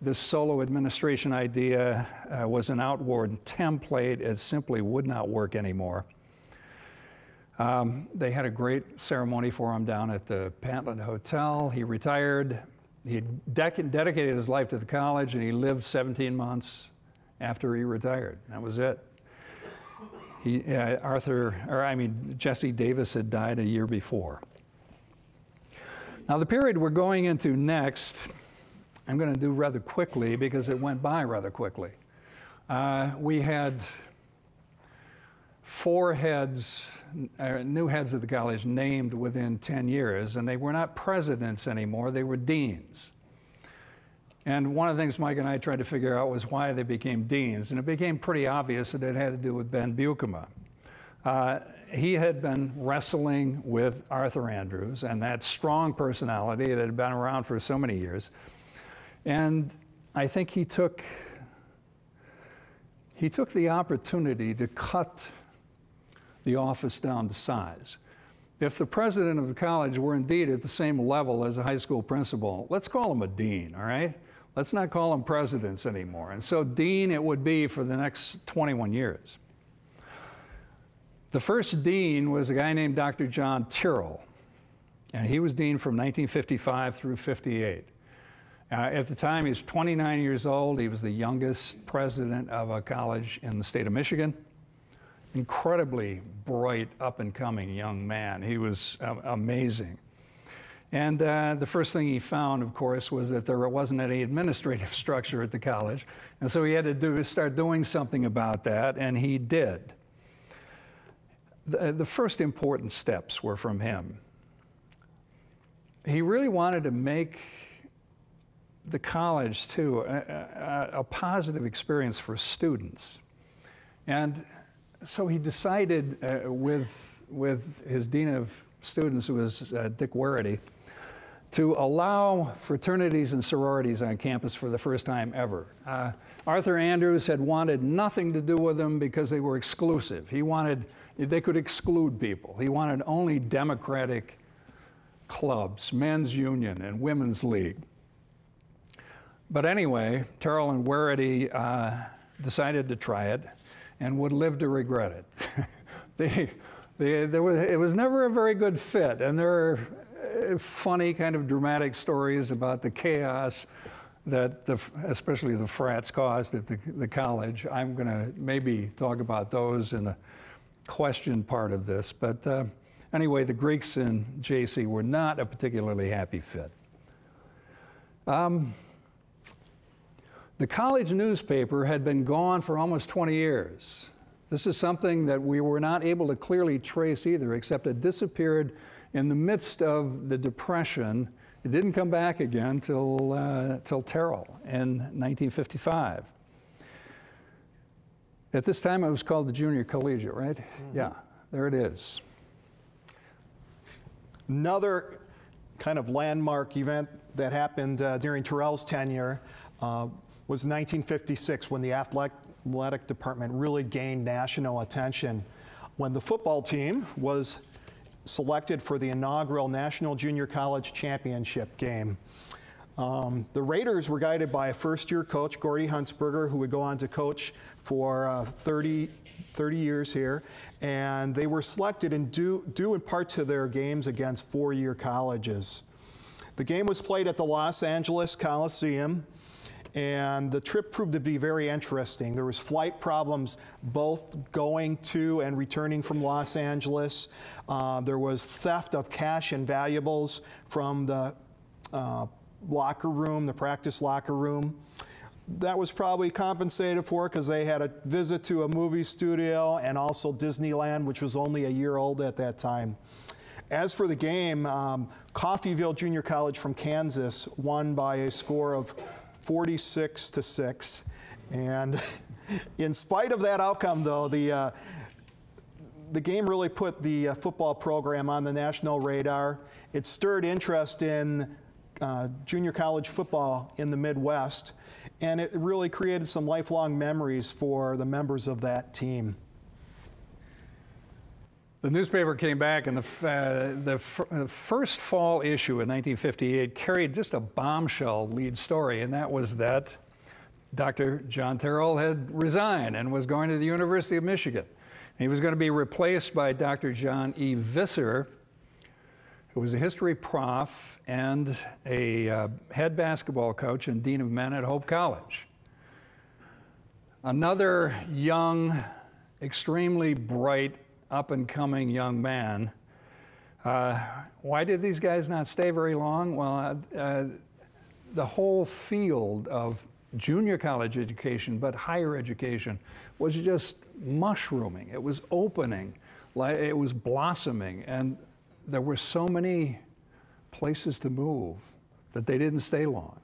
this solo administration idea was an outworn template. It simply would not work anymore. They had a great ceremony for him down at the Pentland Hotel. He retired. He dedicated his life to the college, and he lived 17 months after he retired. That was it. Jesse Davis had died a year before. Now, the period we're going into next, I'm going to do rather quickly because it went by rather quickly. We had 4 heads, new heads of the college named within 10 years, and they were not presidents anymore, they were deans. And one of the things Mike and I tried to figure out was why they became deans, and it became pretty obvious that it had to do with Ben Buikema. He had been wrestling with Arthur Andrews and that strong personality that had been around for so many years. And I think he took the opportunity to cut the office down to size. If the president of the college were indeed at the same level as a high school principal, let's call him a dean, all right? Let's not call them presidents anymore. And so dean it would be for the next 21 years. The first dean was a guy named Dr. John Tyrrell, and he was dean from 1955 through 58. At the time, he was 29 years old. He was the youngest president of a college in the state of Michigan. Incredibly bright, up-and-coming young man. He was amazing. And the first thing he found, of course, was that there wasn't any administrative structure at the college. And so he had to start doing something about that, and he did. The first important steps were from him. He really wanted to make the college, too, a positive experience for students. And so he decided with his dean of students, who was Dick Werity, to allow fraternities and sororities on campus for the first time ever. Arthur Andrews had wanted nothing to do with them because they were exclusive. They could exclude people. He wanted only democratic clubs, men's union and women's league. But anyway, Tyrrell and Werity decided to try it and would live to regret it. It was never a very good fit, and there are funny kind of dramatic stories about the chaos that especially the frats caused at the college. I'm going to maybe talk about those in the question part of this, but anyway, the Greeks in JC were not a particularly happy fit. The college newspaper had been gone for almost 20 years. This is something that we were not able to clearly trace either, except it disappeared in the midst of the Depression. It didn't come back again till Tyrrell in 1955. At this time, it was called the Junior Collegiate, right? Mm-hmm. Yeah, there it is. Another kind of landmark event that happened during Tyrrell's tenure was 1956, when the athletic department really gained national attention, when the football team was selected for the inaugural National Junior College Championship game. The Raiders were guided by a first-year coach, Gordy Huntsberger, who would go on to coach for 30 years here, and they were selected due in part to their games against four-year colleges. The game was played at the Los Angeles Coliseum, and the trip proved to be very interesting. There was flight problems both going to and returning from Los Angeles. There was theft of cash and valuables from the locker room, the practice locker room. That was probably compensated for because they had a visit to a movie studio and also Disneyland, which was only a year old at that time. As for the game, Coffeyville Junior College from Kansas won by a score of 46-6, and in spite of that outcome, though, the game really put the football program on the national radar. It stirred interest in junior college football in the Midwest, and it really created some lifelong memories for the members of that team. The newspaper came back, and the first fall issue in 1958 carried just a bombshell lead story, and that was that Dr. John Tyrrell had resigned and was going to the University of Michigan. He was going to be replaced by Dr. John E. Visser, who was a history prof and a head basketball coach and dean of men at Hope College. Another young, extremely bright, up-and-coming young man. Why did these guys not stay very long? Well, the whole field of junior college education, but higher education, was just mushrooming. It was opening, it was blossoming, and there were so many places to move that they didn't stay long.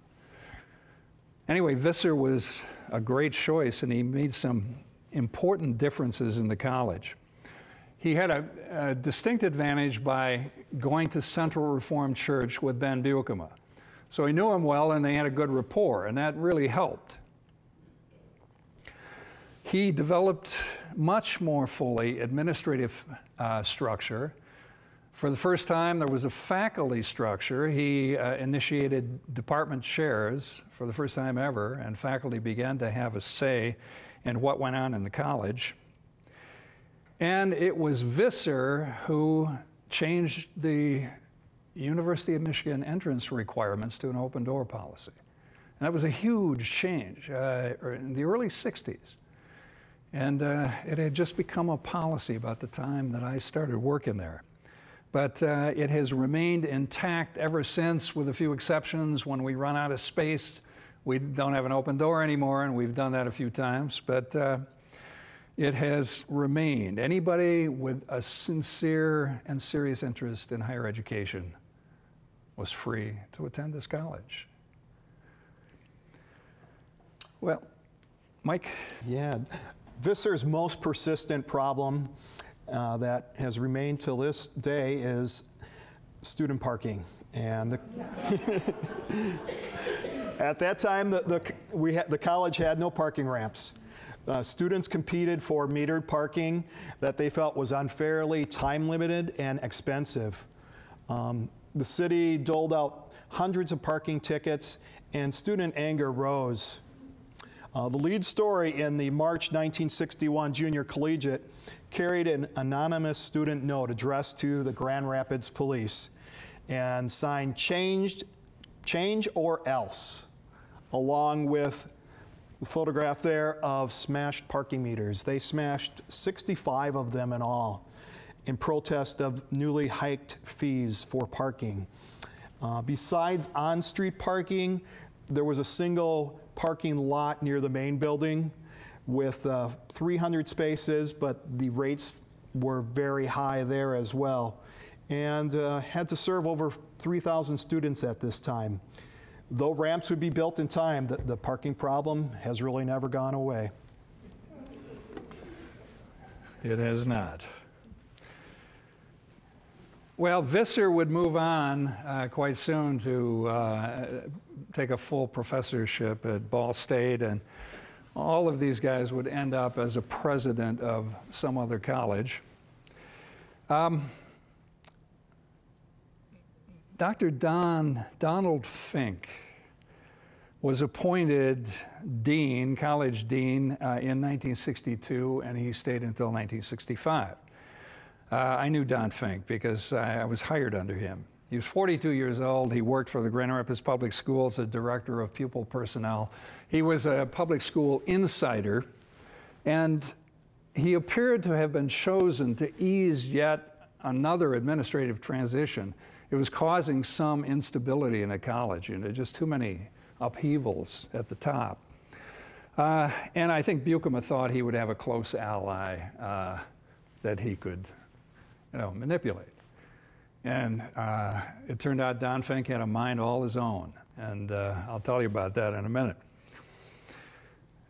Anyway, Visser was a great choice, and he made some important differences in the college. He had a distinct advantage by going to Central Reformed Church with Ben Buikema. So he knew him well, and they had a good rapport, and that really helped. He developed much more fully administrative structure For the first time, there was a faculty structure. He initiated department chairs for the first time ever, and faculty began to have a say in what went on in the college. And it was Visser who changed the University of Michigan entrance requirements to an open door policy. And that was a huge change in the early 60s. And it had just become a policy about the time that I started working there. But it has remained intact ever since, with a few exceptions. When we run out of space, we don't have an open door anymore, and we've done that a few times. But it has remained. Anybody with a sincere and serious interest in higher education was free to attend this college. Well, Mike? Yeah, Visser's most persistent problem that has remained till this day is student parking. And at that time, the college had no parking ramps. Students competed for metered parking that they felt was unfairly time-limited and expensive. The city doled out hundreds of parking tickets, and student anger rose. The lead story in the March 1961 Junior Collegiate carried an anonymous student note addressed to the Grand Rapids Police and signed "Change or Else," along with the photograph there of smashed parking meters. They smashed 65 of them in all in protest of newly hiked fees for parking. Besides on-street parking, there was a single parking lot near the main building with 300 spaces, but the rates were very high there as well, and had to serve over 3,000 students at this time. Though ramps would be built in time, the parking problem has really never gone away. It has not. Well, Visser would move on quite soon to take a full professorship at Ball State, and all of these guys would end up as a president of some other college. Dr. Donald Fink was appointed dean, college dean, in 1962, and he stayed until 1965. I knew Don Fink because I was hired under him. He was 42 years old. He worked for the Grand Rapids Public Schools as director of pupil personnel. He was a public school insider, and he appeared to have been chosen to ease yet another administrative transition. It was causing some instability in the college, just too many upheavals at the top. And I think Buikema thought he would have a close ally that he could manipulate. And it turned out Don Fink had a mind all his own, and I'll tell you about that in a minute.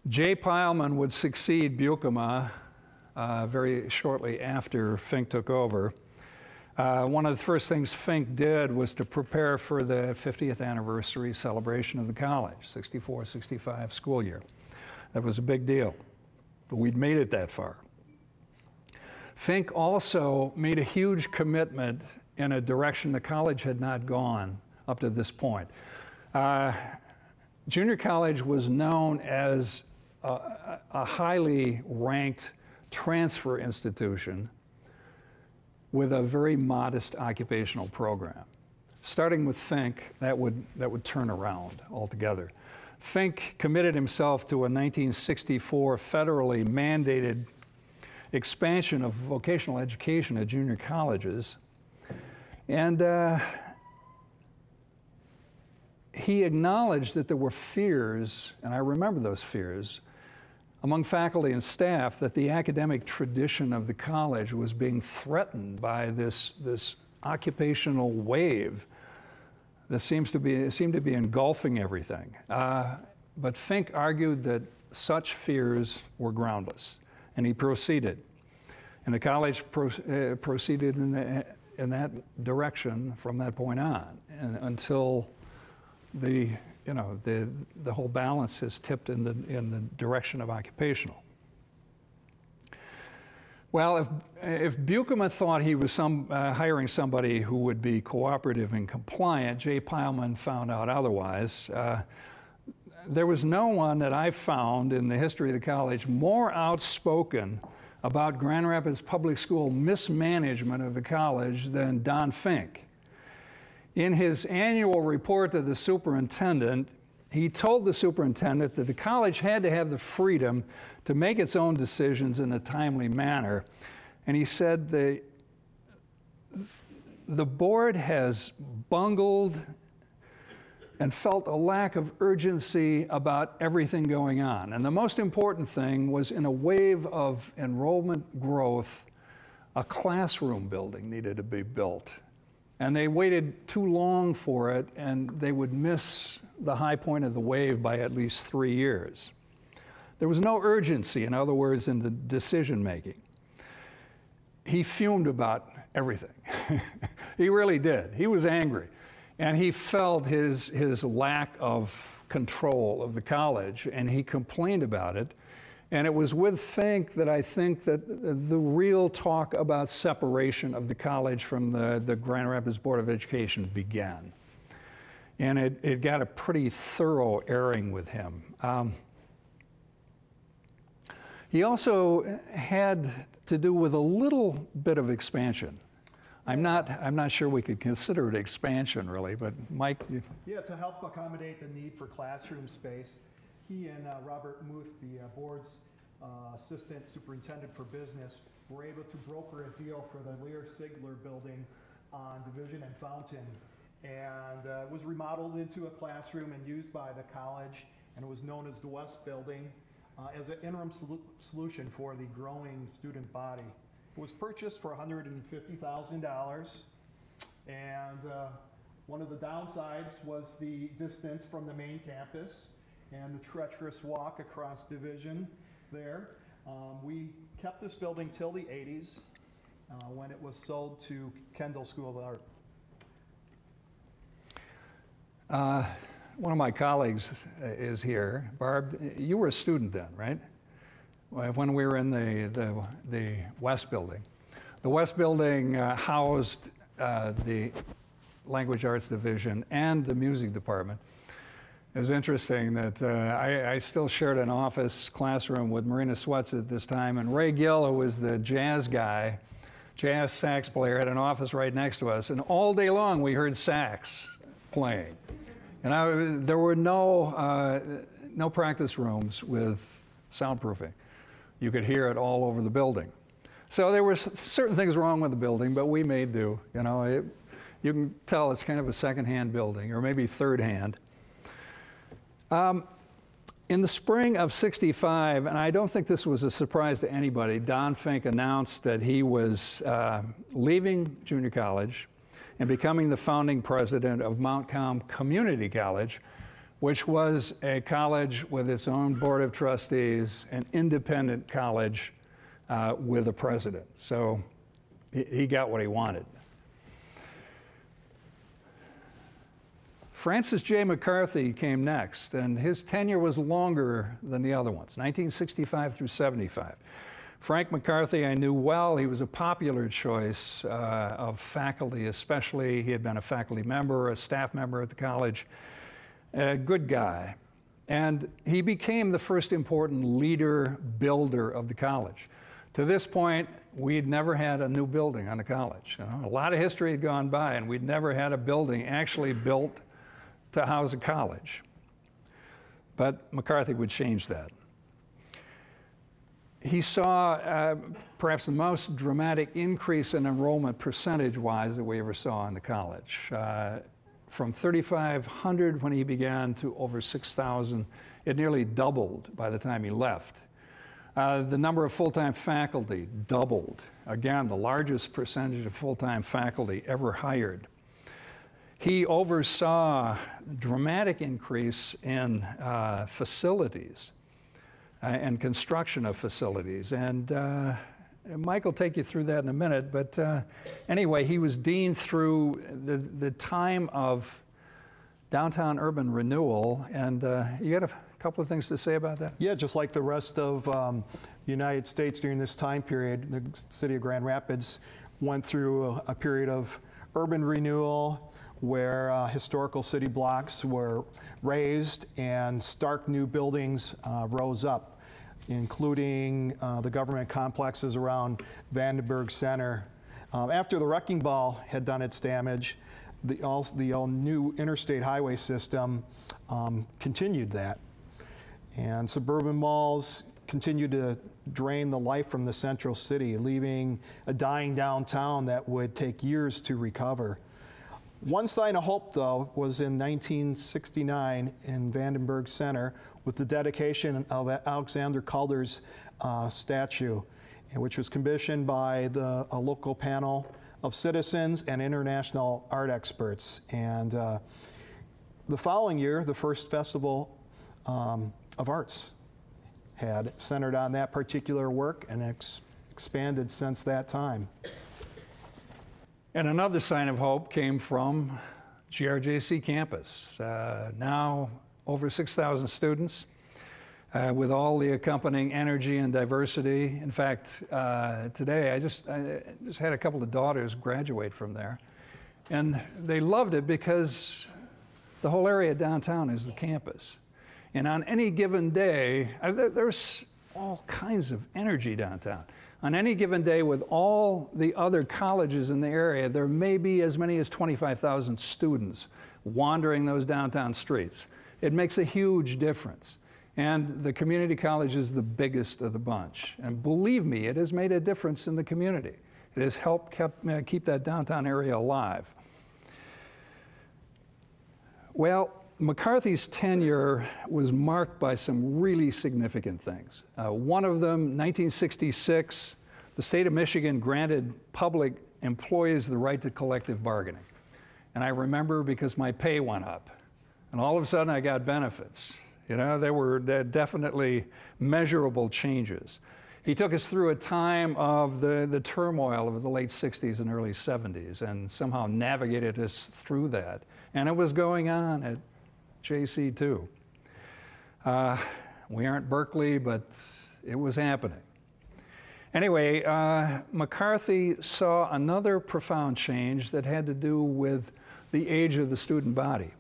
Jay Pileman would succeed Buikema very shortly after Fink took over. One of the first things Fink did was to prepare for the 50th anniversary celebration of the college, 64-65 school year. That was a big deal, but we'd made it that far. Fink also made a huge commitment in a direction the college had not gone up to this point. Junior college was known as a highly ranked transfer institution with a very modest occupational program. Starting with Fink, that would turn around altogether. Fink committed himself to a 1964 federally mandated expansion of vocational education at junior colleges. And he acknowledged that there were fears, and I remember those fears, among faculty and staff that the academic tradition of the college was being threatened by this occupational wave that seemed to be engulfing everything. But Fink argued that such fears were groundless, and he proceeded. And the college proceeded in that direction from that point on, until the whole balance is tipped in the direction of occupational. Well, if Buchanan thought he was hiring somebody who would be cooperative and compliant, Jay Pileman found out otherwise. There was no one that I've found in the history of the college more outspoken about Grand Rapids Public School mismanagement of the college than Don Fink. In his annual report to the superintendent, he told the superintendent that the college had to have the freedom to make its own decisions in a timely manner. And he said the board has bungled and felt a lack of urgency about everything going on. And the most important thing was, in a wave of enrollment growth, a classroom building needed to be built. And they waited too long for it, and they would miss the high point of the wave by at least 3 years. There was no urgency, in other words, in the decision making. He fumed about everything. He really did. He was angry. And he felt his lack of control of the college, and he complained about it. And it was with Fink that I think that the real talk about separation of the college from the Grand Rapids Board of Education began. And it got a pretty thorough airing with him. He also had to do with a little bit of expansion. I'm not sure we could consider it expansion, really, but Mike? Yeah, to help accommodate the need for classroom space, he and Robert Muth, the board's assistant superintendent for business, were able to broker a deal for the Lear Sigler building on Division and Fountain. And it was remodeled into a classroom and used by the college, and it was known as the West Building as an interim solution for the growing student body. It was purchased for $150,000, and one of the downsides was the distance from the main campus and the treacherous walk across Division there. We kept this building till the 80s when it was sold to Kendall School of Art. One of my colleagues is here. Barb, you were a student then, right? When we were in the West Building. The West Building housed the Language Arts Division and the Music Department. It was interesting that I still shared an office classroom with Marina Sweats at this time, and Ray Gill, who was the jazz guy, jazz sax player, had an office right next to us, and all day long we heard sax playing. And there were no practice rooms with soundproofing. You could hear it all over the building. So there were certain things wrong with the building, but we made do. You know, you can tell it's kind of a second-hand building, or maybe third-hand. In the spring of '65, and I don't think this was a surprise to anybody, Don Fink announced that he was leaving junior college and becoming the founding president of Mount Calm Community College, which was a college with its own board of trustees, an independent college with a president. So he got what he wanted. Francis J. McCarthy came next, and his tenure was longer than the other ones, 1965 through '75. Frank McCarthy I knew well. He was a popular choice of faculty, especially. He had been a faculty member, a staff member at the college, a good guy. And he became the first important leader, builder of the college. To this point, we'd never had a new building on the college. You know, a lot of history had gone by, and we'd never had a building actually built to house a college. But McCarthy would change that. He saw perhaps the most dramatic increase in enrollment percentage-wise that we ever saw in the college. From 3,500 when he began to over 6,000, it nearly doubled by the time he left. The number of full-time faculty doubled. Again, the largest percentage of full-time faculty ever hired. He oversaw dramatic increase in facilities and construction of facilities. And Mike will take you through that in a minute. But anyway, he was dean through the time of downtown urban renewal. And you got to couple of things to say about that? Yeah, just like the rest of the United States during this time period, the city of Grand Rapids went through a period of urban renewal where historical city blocks were raised and stark new buildings rose up, including the government complexes around Vandenberg Center. After the wrecking ball had done its damage, the all new interstate highway system continued that. And suburban malls continued to drain the life from the central city, leaving a dying downtown that would take years to recover. One sign of hope, though, was in 1969 in Vandenberg Center with the dedication of Alexander Calder's statue, which was commissioned by a local panel of citizens and international art experts. And the following year, the first Festival of Arts had centered on that particular work and expanded since that time. And another sign of hope came from GRCC campus. Now over 6,000 students with all the accompanying energy and diversity. In fact, today I just had a couple of daughters graduate from there. And they loved it because the whole area downtown is the campus. And on any given day, there's all kinds of energy downtown. On any given day with all the other colleges in the area, there may be as many as 25,000 students wandering those downtown streets. It makes a huge difference. And the community college is the biggest of the bunch. And believe me, it has made a difference in the community. It has helped keep that downtown area alive. Well, McCarthy's tenure was marked by some really significant things. One of them, 1966, the state of Michigan granted public employees the right to collective bargaining. And I remember because my pay went up. And all of a sudden I got benefits. You know, there were definitely measurable changes. He took us through a time of the turmoil of the late 60s and early 70s and somehow navigated us through that. And it was going on at JC too. We aren't Berkeley, but it was happening. Anyway, McCarthy saw another profound change that had to do with the age of the student body.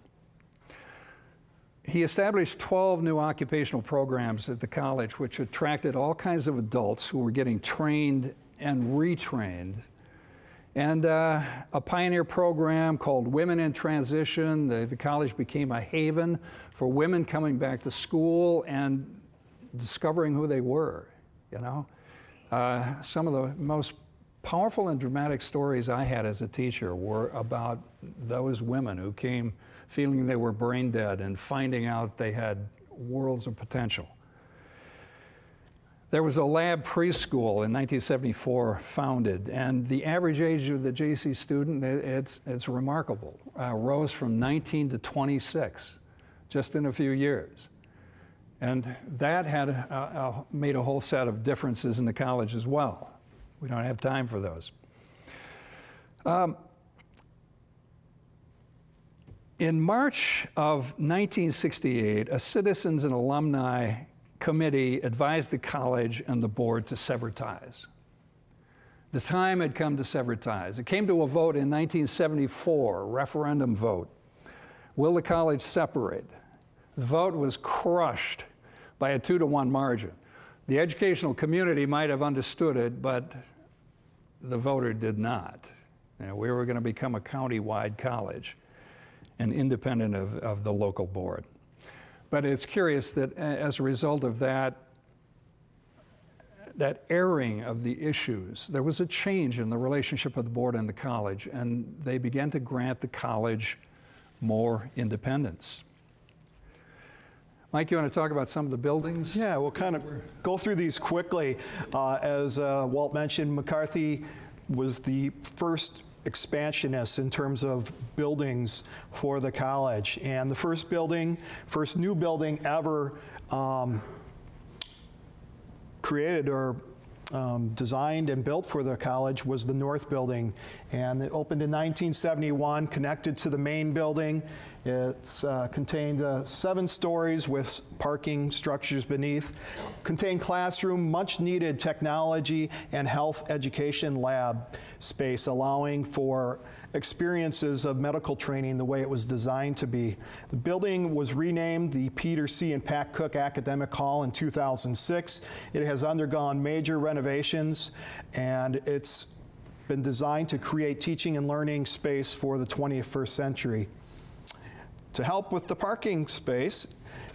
He established 12 new occupational programs at the college, which attracted all kinds of adults who were getting trained and retrained. And a pioneer program called Women in Transition. The college became a haven for women coming back to school and discovering who they were, you know. Some of the most powerful and dramatic stories I had as a teacher were about those women who came feeling they were brain dead and finding out they had worlds of potential. There was a lab preschool in 1974 founded, and the average age of the JC student, it's remarkable, rose from 19 to 26 just in a few years. And that had made a whole set of differences in the college as well. We don't have time for those. In March of 1968, a citizens and alumni committee advised the college and the board to sever ties. The time had come to sever ties. It came to a vote in 1974, a referendum vote. Will the college separate? The vote was crushed by a 2-to-1 margin. The educational community might have understood it, but the voter did not. You know, we were going to become a county-wide college and independent of the local board. But it's curious that as a result of that airing of the issues, there was a change in the relationship of the board and the college, and they began to grant the college more independence. Mike, you want to talk about some of the buildings? Yeah, we'll kind of go through these quickly. As Walt mentioned, McCarthy was the first expansionist in terms of buildings for the college. And the first new building ever created or designed and built for the college was the North Building. And it opened in 1971, connected to the main building, It's contained 7 stories with parking structures beneath, contained classroom, much needed technology and health education lab space, allowing for experiences of medical training the way it was designed to be. The building was renamed the Peter C. and Pat Cook Academic Hall in 2006. It has undergone major renovations, and it's been designed to create teaching and learning space for the 21st century. To help with the parking space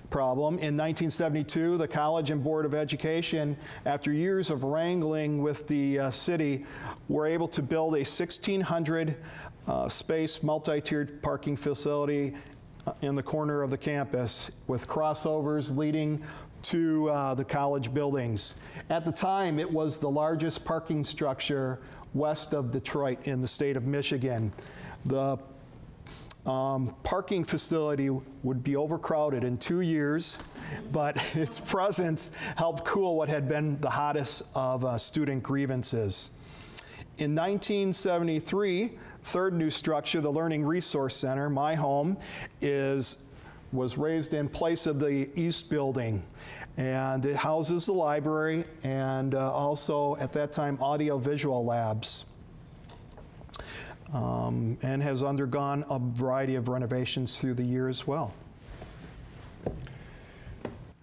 problem, in 1972, the College and Board of Education, after years of wrangling with the city, were able to build a 1,600 space multi-tiered parking facility in the corner of the campus with crossovers leading to the college buildings. At the time, it was the largest parking structure west of Detroit in the state of Michigan. The parking facility would be overcrowded in 2 years, but its presence helped cool what had been the hottest of student grievances. In 1973, third new structure, the Learning Resource Center, my home, was raised in place of the East Building. And it houses the library and also, at that time, audio-visual labs. And has undergone a variety of renovations through the year as well.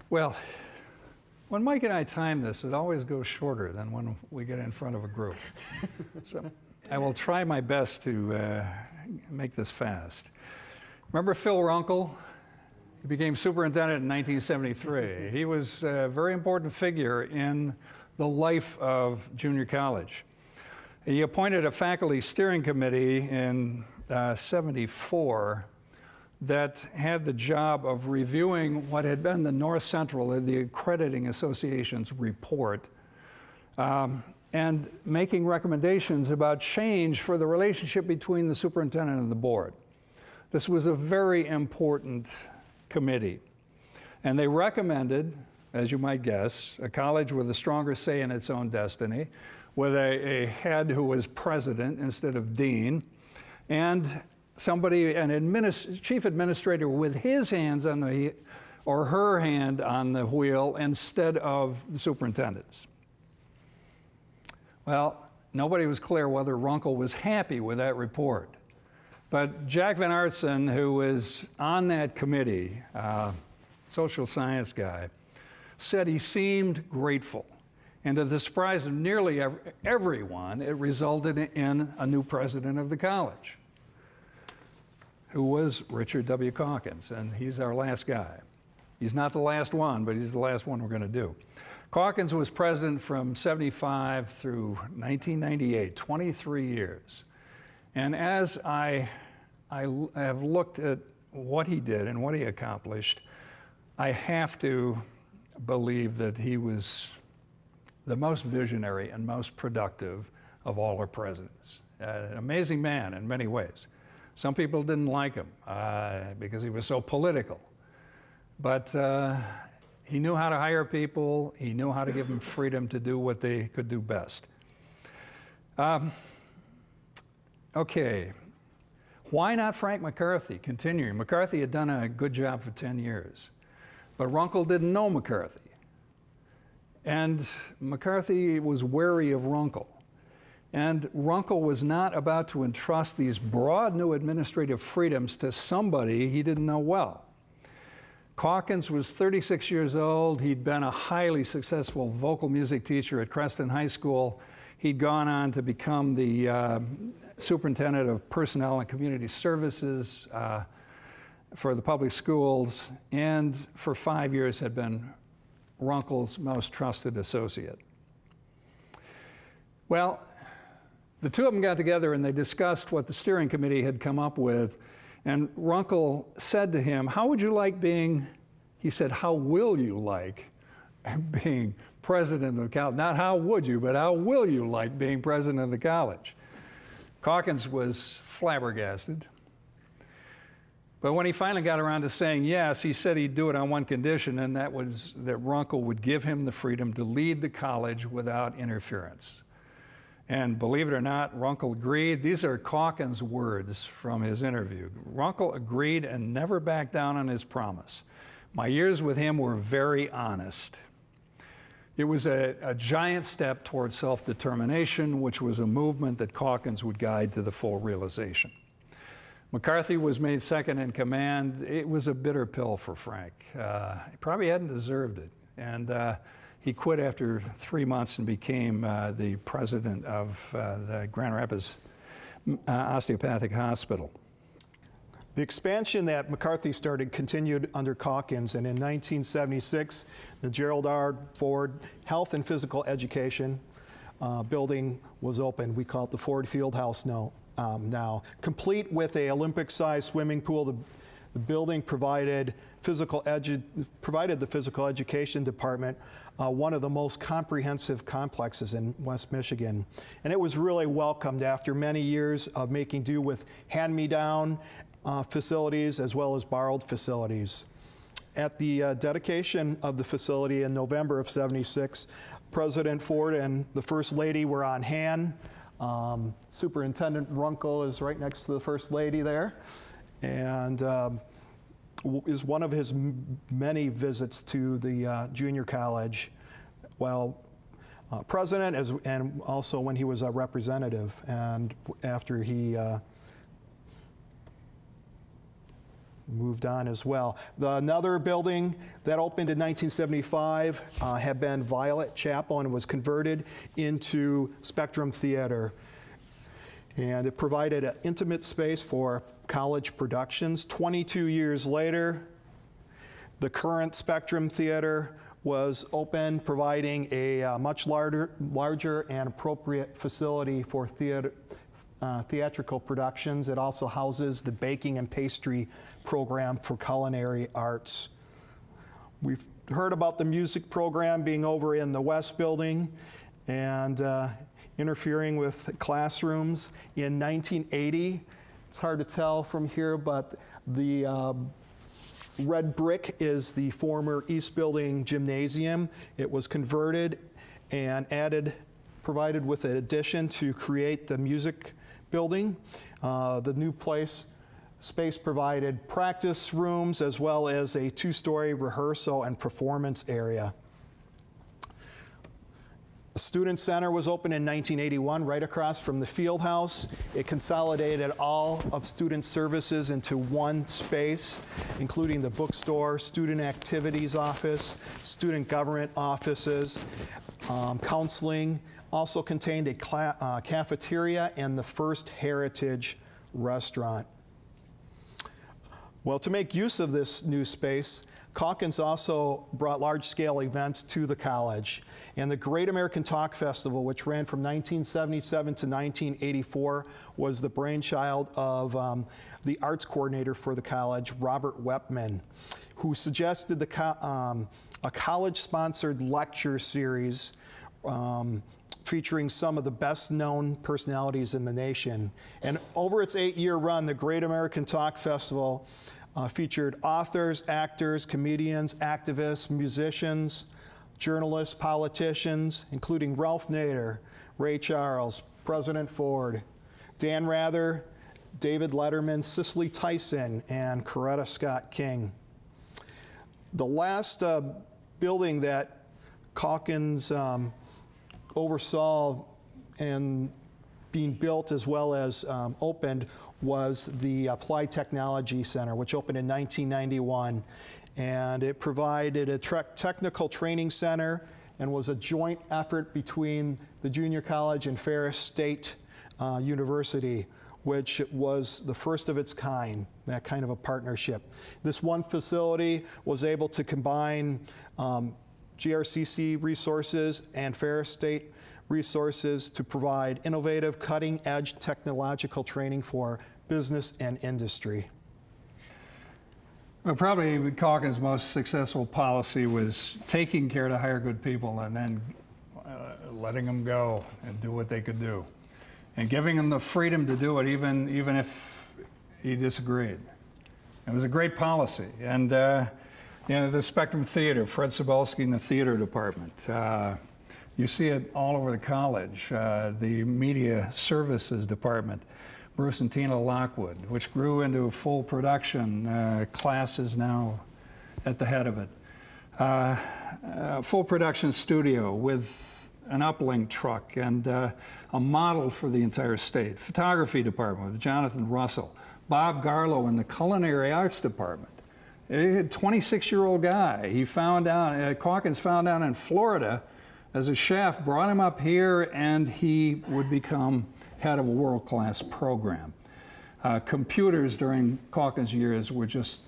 Well, when Mike and I time this, it always goes shorter than when we get in front of a group. So I will try my best to make this fast. Remember Phil Runkle? He became superintendent in 1973. He was a very important figure in the life of junior college. He appointed a faculty steering committee in '74 that had the job of reviewing what had been the North Central, the Accrediting Association's report, and making recommendations about change for the relationship between the superintendent and the board. This was a very important committee. And they recommended, as you might guess, a college with a stronger say in its own destiny, with a head who was president instead of dean, and somebody, chief administrator with his hands on the, or her hand on the wheel instead of the superintendents. Well, nobody was clear whether Runkle was happy with that report. But Jack Van Aertsen, who was on that committee, social science guy, said he seemed grateful. And to the surprise of nearly everyone, it resulted in a new president of the college, who was Richard W. Calkins, and he's our last guy. He's not the last one, but he's the last one we're going to do. Calkins was president from '75 through 1998, 23 years. And as I have looked at what he did and what he accomplished, I have to believe that he was the most visionary and most productive of all our presidents. An amazing man in many ways. Some people didn't like him because he was so political. But he knew how to hire people. He knew how to give them freedom to do what they could do best. Okay, why not Frank McCarthy? Continuing, McCarthy had done a good job for 10 years, but Runkle didn't know McCarthy. And McCarthy was wary of Runkle. And Runkle was not about to entrust these broad new administrative freedoms to somebody he didn't know well. Calkins was 36 years old. He'd been a highly successful vocal music teacher at Creston High School. He'd gone on to become the superintendent of personnel and community services for the public schools, and for 5 years had been Runkle's most trusted associate. Well, the two of them got together and they discussed what the steering committee had come up with, and Runkle said to him, how would you like being, he said, how will you like being president of the college? Not how would you, but how will you like being president of the college? Calkins was flabbergasted. But when he finally got around to saying yes, he said he'd do it on one condition, and that was that Runkle would give him the freedom to lead the college without interference. And believe it or not, Runkle agreed. These are Calkins' words from his interview. Runkle agreed and never backed down on his promise. My years with him were very honest. It was a giant step towards self-determination, which was a movement that Calkins would guide to the full realization. McCarthy was made second in command. It was a bitter pill for Frank. He probably hadn't deserved it. And he quit after 3 months and became the president of the Grand Rapids Osteopathic Hospital. The expansion that McCarthy started continued under Calkins, and in 1976, the Gerald R. Ford Health and Physical Education building was opened. We call it the Ford Fieldhouse now. Complete with an Olympic-sized swimming pool, the building provided the physical education department one of the most comprehensive complexes in West Michigan. And it was really welcomed after many years of making do with hand-me-down facilities as well as borrowed facilities. At the dedication of the facility in November of '76, President Ford and the First Lady were on hand. Superintendent Runkle is right next to the First Lady there, and is one of his many visits to the junior college while president, and also when he was a representative, and after he moved on as well. Another building that opened in 1975 had been Violet Chapel and was converted into Spectrum Theater. And it provided an intimate space for college productions. 22 years later, the current Spectrum Theater was open, providing a much larger and appropriate facility for theatrical productions. It also houses the baking and pastry program for culinary arts. We've heard about the music program being over in the West Building and interfering with classrooms. In 1980, it's hard to tell from here, but the red brick is the former East Building Gymnasium. It was converted and provided with an addition to create the music building. The new space provided practice rooms as well as a 2-story rehearsal and performance area. The Student Center was opened in 1981 right across from the field house. It consolidated all of student services into one space, including the bookstore, student activities office, student government offices, counseling. Also contained a cafeteria and the first heritage restaurant. Well, to make use of this new space, Calkins also brought large-scale events to the college. And the Great American Talk Festival, which ran from 1977 to 1984, was the brainchild of the arts coordinator for the college, Robert Wepman, who suggested a college-sponsored lecture series featuring some of the best-known personalities in the nation. And over its 8-year run, the Great American Talk Festival featured authors, actors, comedians, activists, musicians, journalists, politicians, including Ralph Nader, Ray Charles, President Ford, Dan Rather, David Letterman, Cicely Tyson, and Coretta Scott King. The last building that Calkins oversaw and being built as well as opened was the Applied Technology Center, which opened in 1991. And it provided a technical training center and was a joint effort between the junior college and Ferris State University, which was the first of its kind, that kind of a partnership. This one facility was able to combine GRCC resources and Ferris State resources to provide innovative, cutting-edge technological training for business and industry. Well, probably Calkins' most successful policy was taking care to hire good people and then letting them go and do what they could do, and giving them the freedom to do it even if he disagreed. It was a great policy. And you know, the Spectrum Theater, Fred Cebulski in the theater department, You see it all over the college. The media services department, Bruce and Tina Lockwood, which grew into full production. Class is now at the head of it. Full production studio with an uplink truck and a model for the entire state. Photography department with Jonathan Russell. Bob Garlow in the culinary arts department. A 26-year-old guy. He found out, Calkins found out in Florida as a chef, brought him up here, and he would become head of a world-class program. Computers during Calkins' years were just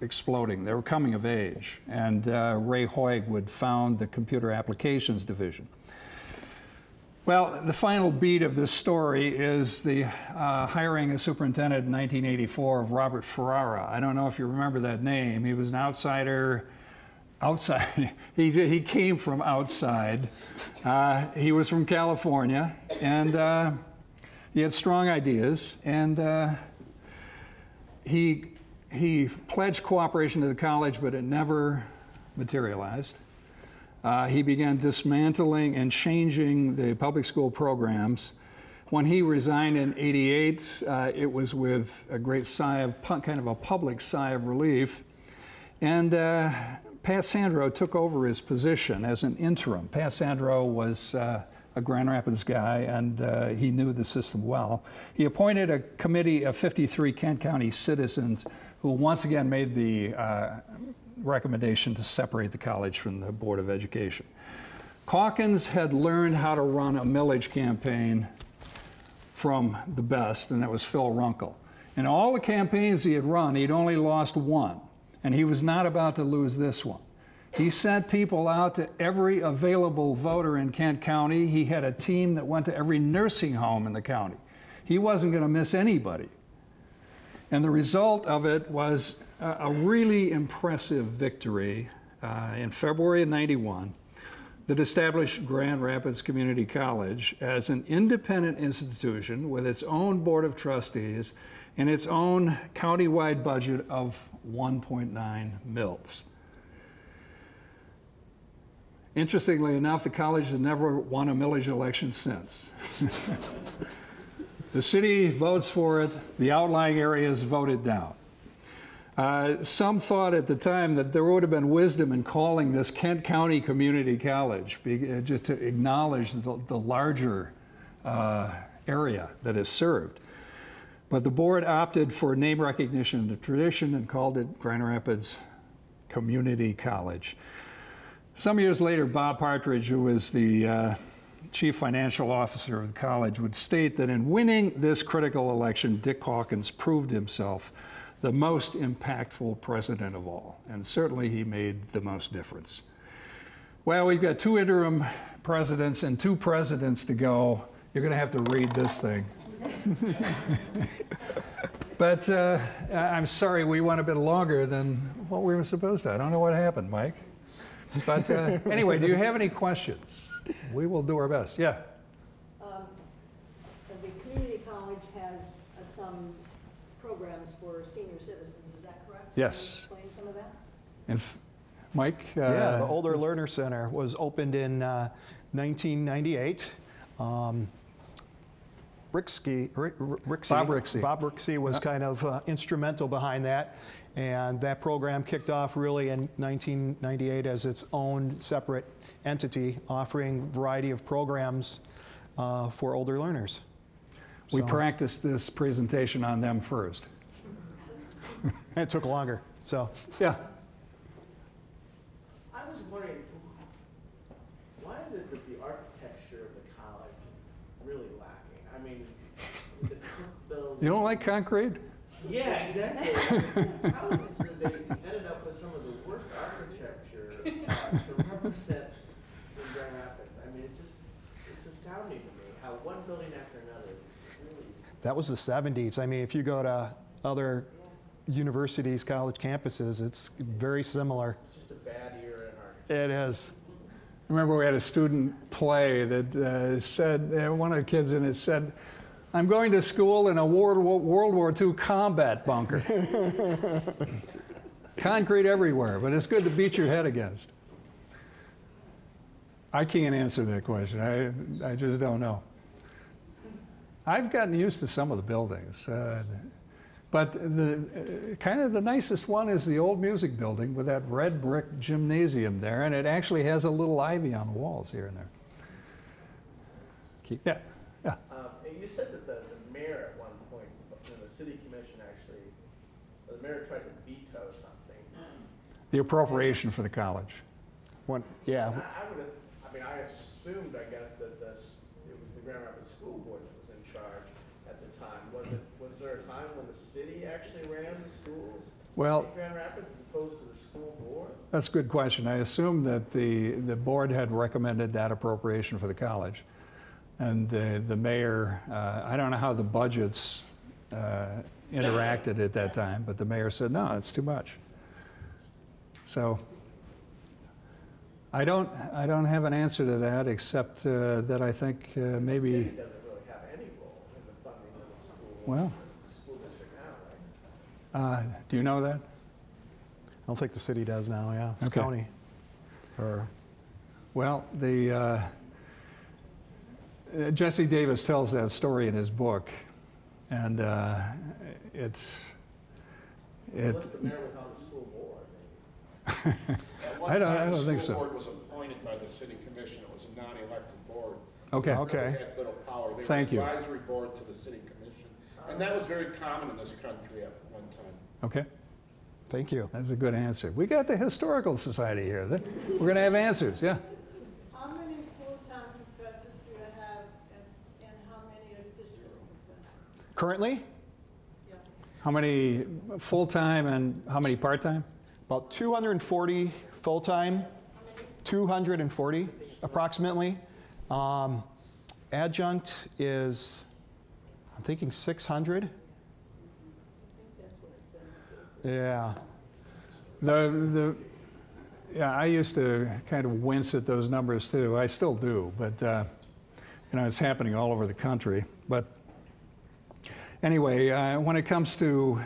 exploding. They were coming of age. And Ray Hoig would found the computer applications division. Well, the final beat of this story is the hiring a superintendent in 1984 of Robert Ferrara. I don't know if you remember that name. He was an outsider. He came from outside. He was from California, and he had strong ideas. And he pledged cooperation to the college, but it never materialized. He began dismantling and changing the public school programs. When he resigned in '88, it was with a great sigh of, kind of a public sigh of relief. And Pat Sandro took over his position as an interim. Pat Sandro was a Grand Rapids guy, and he knew the system well. He appointed a committee of 53 Kent County citizens who once again made the recommendation to separate the college from the Board of Education. Calkins had learned how to run a millage campaign from the best, and that was Phil Runkle. In all the campaigns he had run, he'd only lost one, and he was not about to lose this one. He sent people out to every available voter in Kent County. He had a team that went to every nursing home in the county. He wasn't going to miss anybody. And the result of it was a really impressive victory in February of '91 that established Grand Rapids Community College as an independent institution with its own board of trustees and its own countywide budget of 1.9 mils. Interestingly enough, the college has never won a millage election since. The city votes for it, the outlying areas voted down. Some thought at the time that there would have been wisdom in calling this Kent County Community College, just to acknowledge the larger area that is served. But the board opted for name recognition and tradition and called it Grand Rapids Community College. Some years later, Bob Partridge, who was the chief financial officer of the college, would state that in winning this critical election, Dick Calkins proved himself the most impactful president of all, and certainly he made the most difference. Well, we've got 2 interim presidents and 2 presidents to go. You're going to have to read this thing. But I'm sorry we went a bit longer than what we were supposed to. I don't know what happened, Mike. But anyway, do you have any questions? We will do our best. Yeah? The community college has some programs for senior citizens, is that correct? Yes. Can you explain some of that? And Mike? Yeah, the Older Learner Center was opened in 1998. Bob Rixey was kind of instrumental behind that, and that program kicked off really in 1998 as its own separate entity, offering a variety of programs for older learners. We practiced this presentation on them first. It took longer, so. Yeah. I was wondering, why is it that the architecture of the college is really lacking? I mean, the buildings. You don't like concrete? Yeah, exactly. How is it that they ended up with some of the worst architecture to represent in Grand Rapids? I mean, it's astounding to me how one building after another really. That was the 70s. I mean, if you go to other universities, college campuses, it's very similar. It's just a bad era in architecture. It is. I remember we had a student play that said, one of the kids in it said, "I'm going to school in a World War II combat bunker." Concrete everywhere, but it's good to beat your head against. I can't answer that question. I just don't know. I've gotten used to some of the buildings. But the kind of the nicest one is the old music building with that red brick gymnasium there, and it actually has a little ivy on the walls here and there. Yeah, yeah. And you said that the mayor at one point, in the city commission actually, the mayor tried to veto something. The appropriation for the college. Yeah. I mean, I assumed, I guess, that it was the Grand Rapids School Board that was in charge at the time. Was there a time when the city actually ran the schools in Grand Rapids as opposed to the school board? That's a good question. I assume that the board had recommended that appropriation for the college. And the mayor, I don't know how the budgets interacted at that time, but the mayor said, no, it's too much. So I don't have an answer to that, except that I think maybe. The city doesn't really have any role in the funding of the school district now, right? Do you know that? I don't think the city does now, yeah. It's Okay. county. Well, Jesse Davis tells that story in his book, and Unless the mayor was on the school board, maybe. I don't think The so. school board was appointed by the city commission. It was a non-elected board. Okay. Okay. They had little power. They Thank were you. advisory board to the city commission. And that was very common in this country at one time. Okay, Thank you. that's a good answer. We got the Historical Society here. We're going to have answers, yeah. How many full-time professors do you have and how many assistant professors? Currently, Yeah. How many full-time and how many part-time? about 240 full-time, 240 approximately. Adjunct is, I'm thinking 600. I think that's what it said. Yeah. Yeah, I used to kind of wince at those numbers too. I still do, but you know, it's happening all over the country. But anyway, when it comes to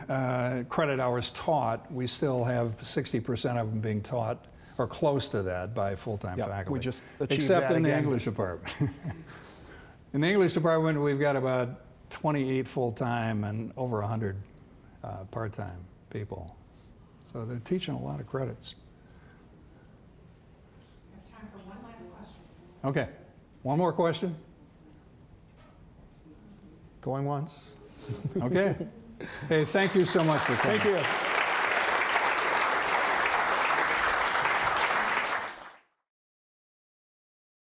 credit hours taught, we still have 60% of them being taught, or close to that, by full-time Yeah, faculty. we just achieved Except that in the again. English department. In the English department, we've got about 28 full-time and over 100 part-time people. So they're teaching a lot of credits. We have time for one last question. Okay, one more question? Going once. Okay. Hey, thank you so much for coming. Thank you.